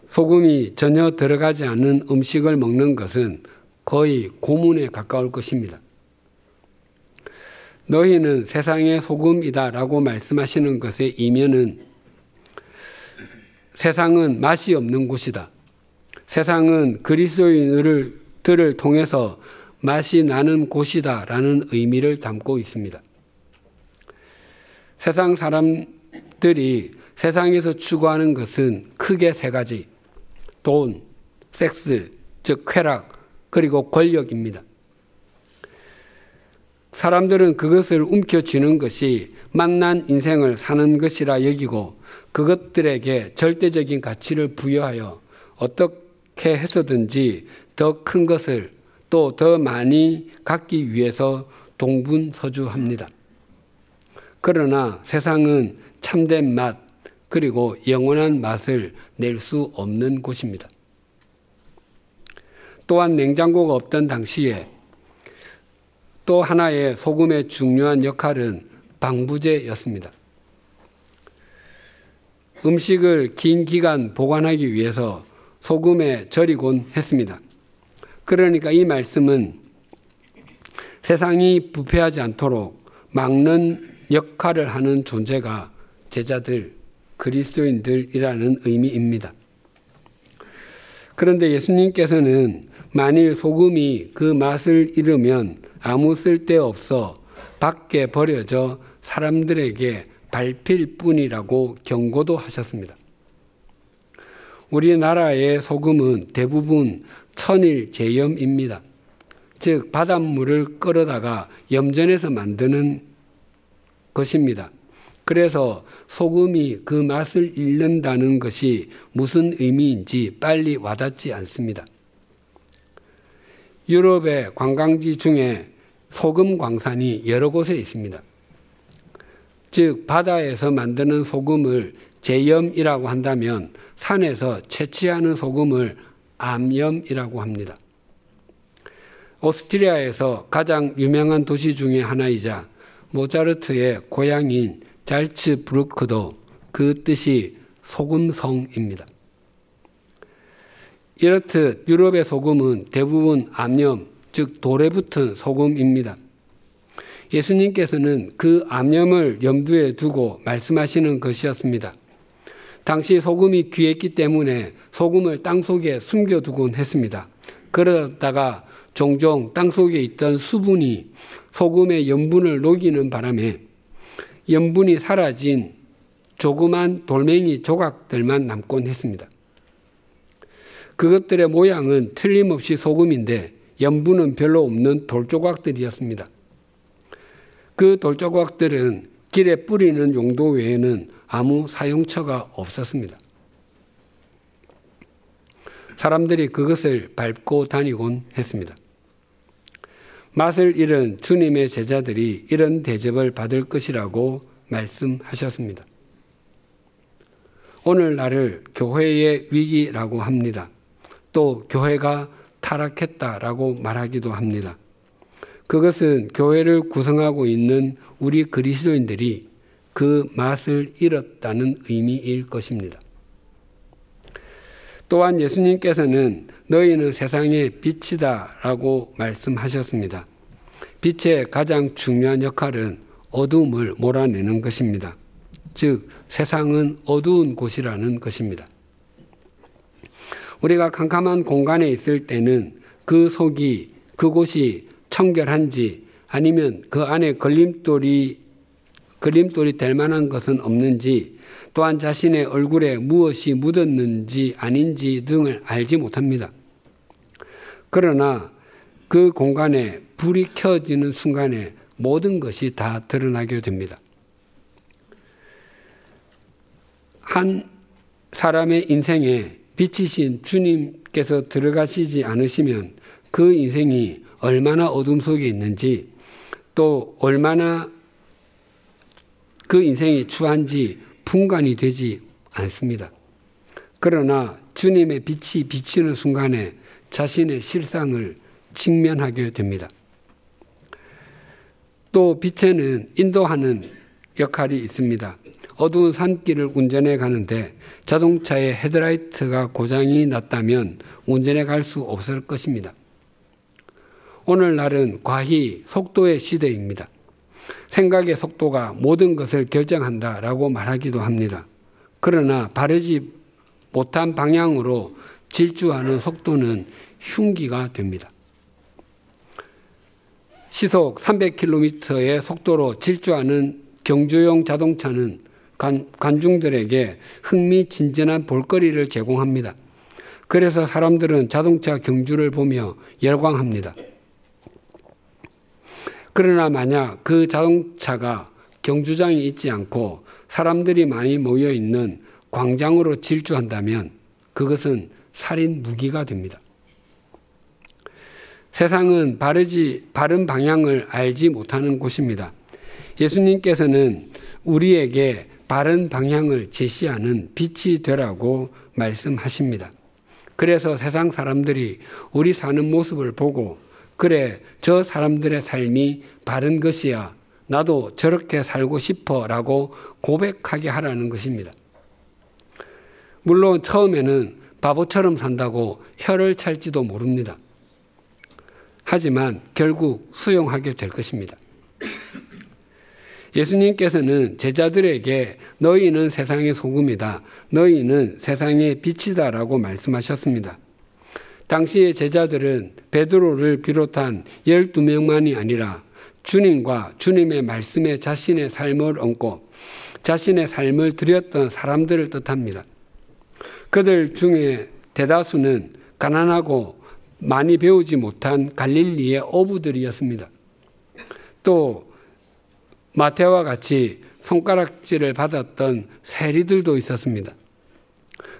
소금이 전혀 들어가지 않은 음식을 먹는 것은 거의 고문에 가까울 것입니다. 너희는 세상의 소금이다 라고 말씀하시는 것의 이면은 세상은 맛이 없는 곳이다. 세상은 그리스도인들을 통해서 맛이 나는 곳이다 라는 의미를 담고 있습니다. 세상 사람들이 세상에서 추구하는 것은 크게 세 가지: 돈, 섹스, 즉 쾌락, 그리고 권력입니다. 사람들은 그것을 움켜쥐는 것이 만난 인생을 사는 것이라 여기고 그것들에게 절대적인 가치를 부여하여 어떻게 해서든지 더 큰 것을 또 더 많이 갖기 위해서 동분서주합니다. 그러나 세상은 참된 맛 그리고 영원한 맛을 낼 수 없는 곳입니다. 또한 냉장고가 없던 당시에 또 하나의 소금의 중요한 역할은 방부제였습니다. 음식을 긴 기간 보관하기 위해서 소금에 절이곤 했습니다. 그러니까 이 말씀은 세상이 부패하지 않도록 막는 역할을 하는 존재가 제자들, 그리스도인들이라는 의미입니다. 그런데 예수님께서는 만일 소금이 그 맛을 잃으면 아무 쓸데없어 밖에 버려져 사람들에게 밟힐 뿐이라고 경고도 하셨습니다. 우리나라의 소금은 대부분 천일제염입니다. 즉 바닷물을 끌어다가 염전해서 만드는 것입니다. 그래서 소금이 그 맛을 잃는다는 것이 무슨 의미인지 빨리 와닿지 않습니다. 유럽의 관광지 중에 소금 광산이 여러 곳에 있습니다. 즉 바다에서 만드는 소금을 제염이라고 한다면 산에서 채취하는 소금을 암염이라고 합니다. 오스트리아에서 가장 유명한 도시 중에 하나이자 모차르트의 고향인 잘츠부르크도 그 뜻이 소금성입니다. 이렇듯 유럽의 소금은 대부분 암염, 즉 돌에 붙은 소금입니다. 예수님께서는 그 암염을 염두에 두고 말씀하시는 것이었습니다. 당시 소금이 귀했기 때문에 소금을 땅속에 숨겨두곤 했습니다. 그러다가 종종 땅속에 있던 수분이 소금의 염분을 녹이는 바람에 염분이 사라진 조그만 돌멩이 조각들만 남곤 했습니다. 그것들의 모양은 틀림없이 소금인데 염분은 별로 없는 돌조각들이었습니다. 그 돌조각들은 길에 뿌리는 용도 외에는 아무 사용처가 없었습니다. 사람들이 그것을 밟고 다니곤 했습니다. 맛을 잃은 주님의 제자들이 이런 대접을 받을 것이라고 말씀하셨습니다. 오늘날을 교회의 위기라고 합니다. 또 교회가 타락했다라고 말하기도 합니다. 그것은 교회를 구성하고 있는 우리 그리스도인들이 그 맛을 잃었다는 의미일 것입니다. 또한 예수님께서는 너희는 세상의 빛이다 라고 말씀하셨습니다. 빛의 가장 중요한 역할은 어두움을 몰아내는 것입니다. 즉 세상은 어두운 곳이라는 것입니다. 우리가 캄캄한 공간에 있을 때는 그곳이 청결한지 아니면 그 안에 걸림돌이 될 만한 것은 없는지, 또한 자신의 얼굴에 무엇이 묻었는지 아닌지 등을 알지 못합니다. 그러나 그 공간에 불이 켜지는 순간에 모든 것이 다 드러나게 됩니다. 한 사람의 인생에 빛이신 주님께서 들어가시지 않으시면 그 인생이 얼마나 어둠 속에 있는지, 또 얼마나 그 인생이 추한지 분간이 되지 않습니다. 그러나 주님의 빛이 비치는 순간에 자신의 실상을 직면하게 됩니다. 또 빛에는 인도하는 역할이 있습니다. 어두운 산길을 운전해 가는데 자동차의 헤드라이트가 고장이 났다면 운전해 갈 수 없을 것입니다. 오늘날은 과히 속도의 시대입니다. 생각의 속도가 모든 것을 결정한다라고 말하기도 합니다. 그러나 바르지 못한 방향으로 질주하는 속도는 흉기가 됩니다. 시속 300km의 속도로 질주하는 경주용 자동차는 관중들에게 흥미진진한 볼거리를 제공합니다. 그래서 사람들은 자동차 경주를 보며 열광합니다. 그러나 만약 그 자동차가 경주장이 있지 않고 사람들이 많이 모여 있는 광장으로 질주한다면 그것은 살인 무기가 됩니다. 세상은 바른 방향을 알지 못하는 곳입니다. 예수님께서는 우리에게 바른 방향을 제시하는 빛이 되라고 말씀하십니다. 그래서 세상 사람들이 우리 사는 모습을 보고, 그래, 저 사람들의 삶이 바른 것이야, 나도 저렇게 살고 싶어 라고 고백하게 하라는 것입니다. 물론 처음에는 바보처럼 산다고 혀를 찰지도 모릅니다. 하지만 결국 수용하게 될 것입니다. 예수님께서는 제자들에게 너희는 세상의 소금이다, 너희는 세상의 빛이다 라고 말씀하셨습니다. 당시의 제자들은 베드로를 비롯한 12명만이 아니라 주님과 주님의 말씀에 자신의 삶을 얹고 자신의 삶을 드렸던 사람들을 뜻합니다. 그들 중에 대다수는 가난하고 많이 배우지 못한 갈릴리의 어부들이었습니다. 또 마태와 같이 손가락질을 받았던 세리들도 있었습니다.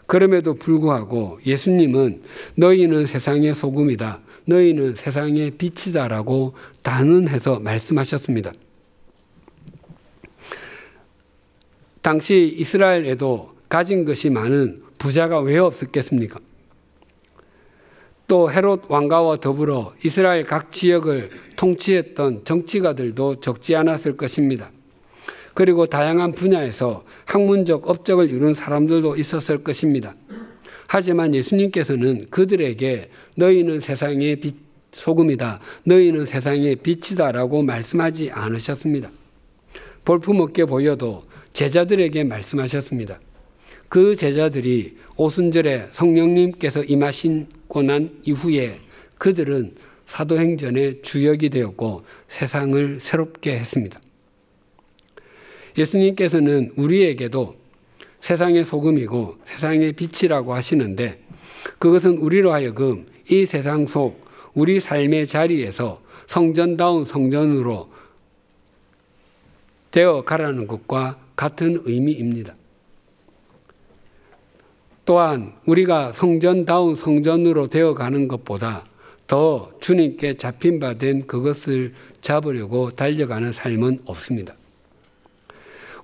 그럼에도 불구하고 예수님은 너희는 세상의 소금이다, 너희는 세상의 빛이다 라고 단언해서 말씀하셨습니다. 당시 이스라엘에도 가진 것이 많은 부자가 왜 없었겠습니까? 또 헤롯 왕가와 더불어 이스라엘 각 지역을 통치했던 정치가들도 적지 않았을 것입니다. 그리고 다양한 분야에서 학문적 업적을 이룬 사람들도 있었을 것입니다. 하지만 예수님께서는 그들에게 너희는 세상의 소금이다, 너희는 세상의 빛이다 라고 말씀하지 않으셨습니다. 볼품없게 보여도 제자들에게 말씀하셨습니다. 그 제자들이 오순절에 성령님께서 임하시고 난 이후에 그들은 사도행전의 주역이 되었고 세상을 새롭게 했습니다. 예수님께서는 우리에게도 세상의 소금이고 세상의 빛이라고 하시는데, 그것은 우리로 하여금 이 세상 속 우리 삶의 자리에서 성전다운 성전으로 되어 가라는 것과 같은 의미입니다. 또한 우리가 성전다운 성전으로 되어 가는 것보다 더 주님께 잡힌 바 된 그것을 잡으려고 달려가는 삶은 없습니다.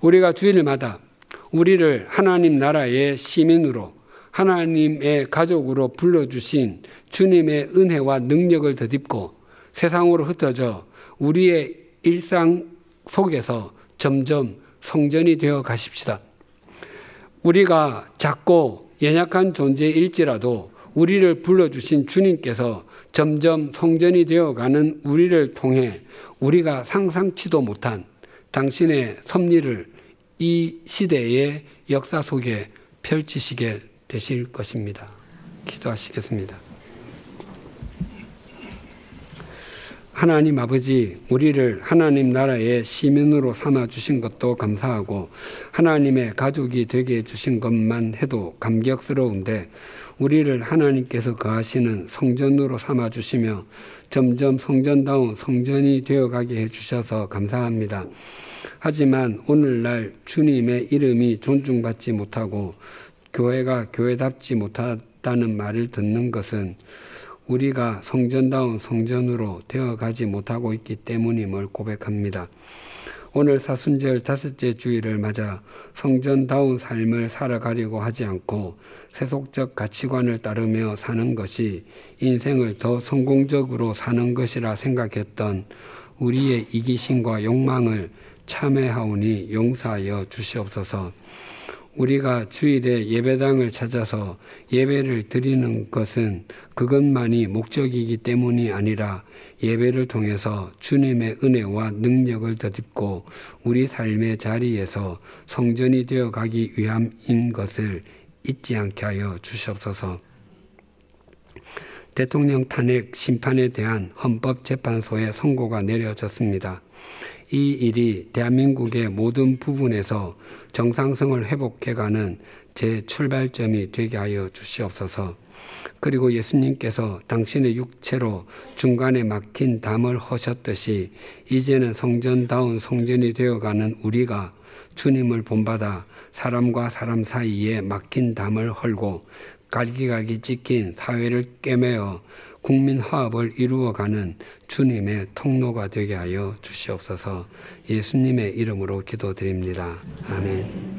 우리가 주일마다 우리를 하나님 나라의 시민으로, 하나님의 가족으로 불러주신 주님의 은혜와 능력을 덧입고 세상으로 흩어져 우리의 일상 속에서 점점 성전이 되어 가십시다. 우리가 작고 연약한 존재일지라도 우리를 불러주신 주님께서 점점 성전이 되어가는 우리를 통해 우리가 상상치도 못한 당신의 섭리를 이 시대의 역사 속에 펼치시게 되실 것입니다. 기도하시겠습니다. 하나님 아버지, 우리를 하나님 나라의 시민으로 삼아 주신 것도 감사하고 하나님의 가족이 되게 해주신 것만 해도 감격스러운데 우리를 하나님께서 거하시는 성전으로 삼아 주시며 점점 성전다운 성전이 되어가게 해주셔서 감사합니다. 하지만 오늘날 주님의 이름이 존중받지 못하고 교회가 교회답지 못하다는 말을 듣는 것은 우리가 성전다운 성전으로 되어가지 못하고 있기 때문임을 고백합니다. 오늘 사순절 5째 주일을 맞아 성전다운 삶을 살아가려고 하지 않고 세속적 가치관을 따르며 사는 것이 인생을 더 성공적으로 사는 것이라 생각했던 우리의 이기심과 욕망을 참회하오니 용서하여 주시옵소서. 우리가 주일에 예배당을 찾아서 예배를 드리는 것은 그것만이 목적이기 때문이 아니라 예배를 통해서 주님의 은혜와 능력을 덧입고 우리 삶의 자리에서 성전이 되어가기 위함인 것을 잊지 않게 하여 주시옵소서. 대통령 탄핵 심판에 대한 헌법재판소의 선고가 내려졌습니다. 이 일이 대한민국의 모든 부분에서 정상성을 회복해가는 재출발점이 되게 하여 주시옵소서. 그리고 예수님께서 당신의 육체로 중간에 막힌 담을 허셨듯이 이제는 성전다운 성전이 되어가는 우리가 주님을 본받아 사람과 사람 사이에 막힌 담을 헐고 갈기갈기 찢긴 사회를 꿰매어 국민 화합을 이루어가는 주님의 통로가 되게 하여 주시옵소서. 예수님의 이름으로 기도드립니다. 아멘.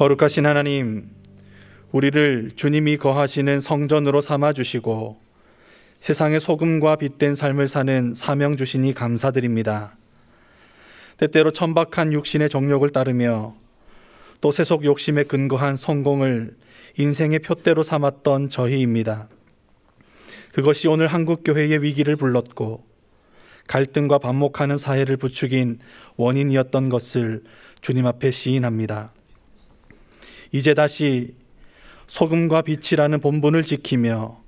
거룩하신 하나님, 우리를 주님이 거하시는 성전으로 삼아주시고 세상의 소금과 빛된 삶을 사는 사명 주시니 감사드립니다. 때때로 천박한 육신의 정욕을 따르며 또 세속 욕심에 근거한 성공을 인생의 표대로 삼았던 저희입니다. 그것이 오늘 한국교회의 위기를 불렀고 갈등과 반목하는 사회를 부추긴 원인이었던 것을 주님 앞에 시인합니다. 이제 다시 소금과 빛이라는 본분을 지키며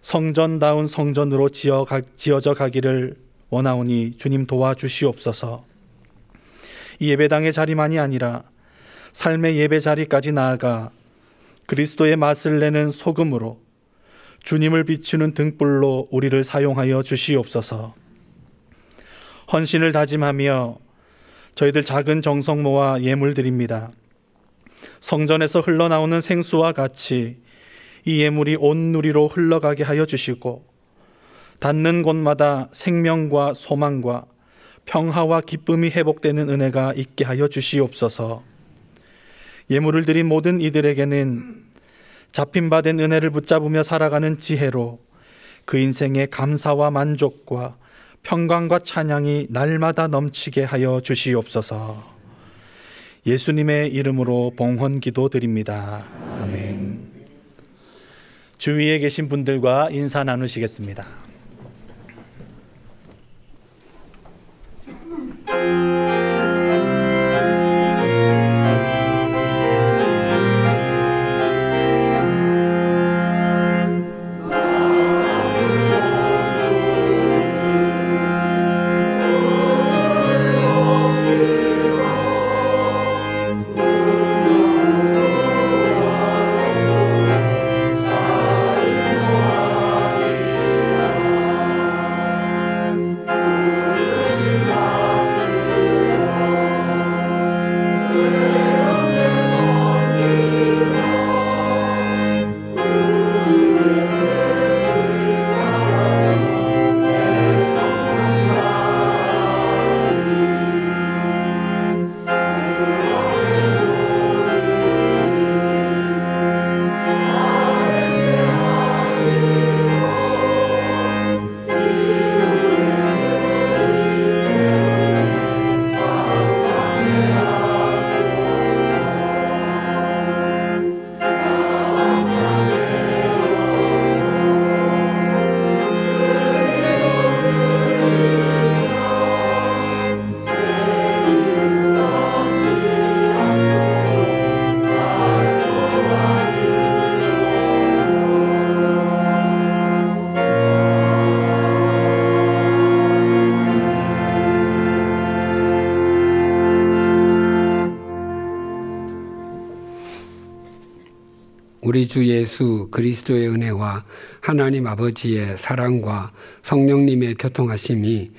성전다운 성전으로 지어져 가기를 원하오니 주님 도와주시옵소서. 이 예배당의 자리만이 아니라 삶의 예배 자리까지 나아가 그리스도의 맛을 내는 소금으로 주님을 비추는 등불로 우리를 사용하여 주시옵소서. 헌신을 다짐하며 저희들 작은 정성 모아 예물 드립니다. 성전에서 흘러나오는 생수와 같이 이 예물이 온 누리로 흘러가게 하여 주시고 닿는 곳마다 생명과 소망과 평화와 기쁨이 회복되는 은혜가 있게 하여 주시옵소서. 예물을 드린 모든 이들에게는 잡힌 바 된 은혜를 붙잡으며 살아가는 지혜로 그 인생의 감사와 만족과 평강과 찬양이 날마다 넘치게 하여 주시옵소서. 예수님의 이름으로 봉헌 기도드립니다. 아멘. 주위에 계신 분들과 인사 나누시겠습니다. 우리 주 예수 그리스도의 은혜와 하나님 아버지의 사랑과 성령님의 교통하심이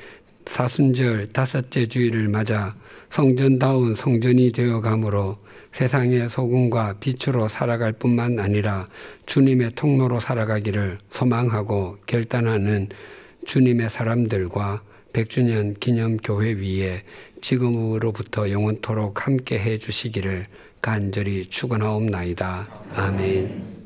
사순절 다섯째 주일을 맞아 성전다운 성전이 되어가므로 세상의 소금과 빛으로 살아갈 뿐만 아니라 주님의 통로로 살아가기를 소망하고 결단하는 주님의 사람들과 100주년 기념교회 위에 지금으로부터 영원토록 함께 해 주시기를 간절히 축원하옵나이다. 아멘.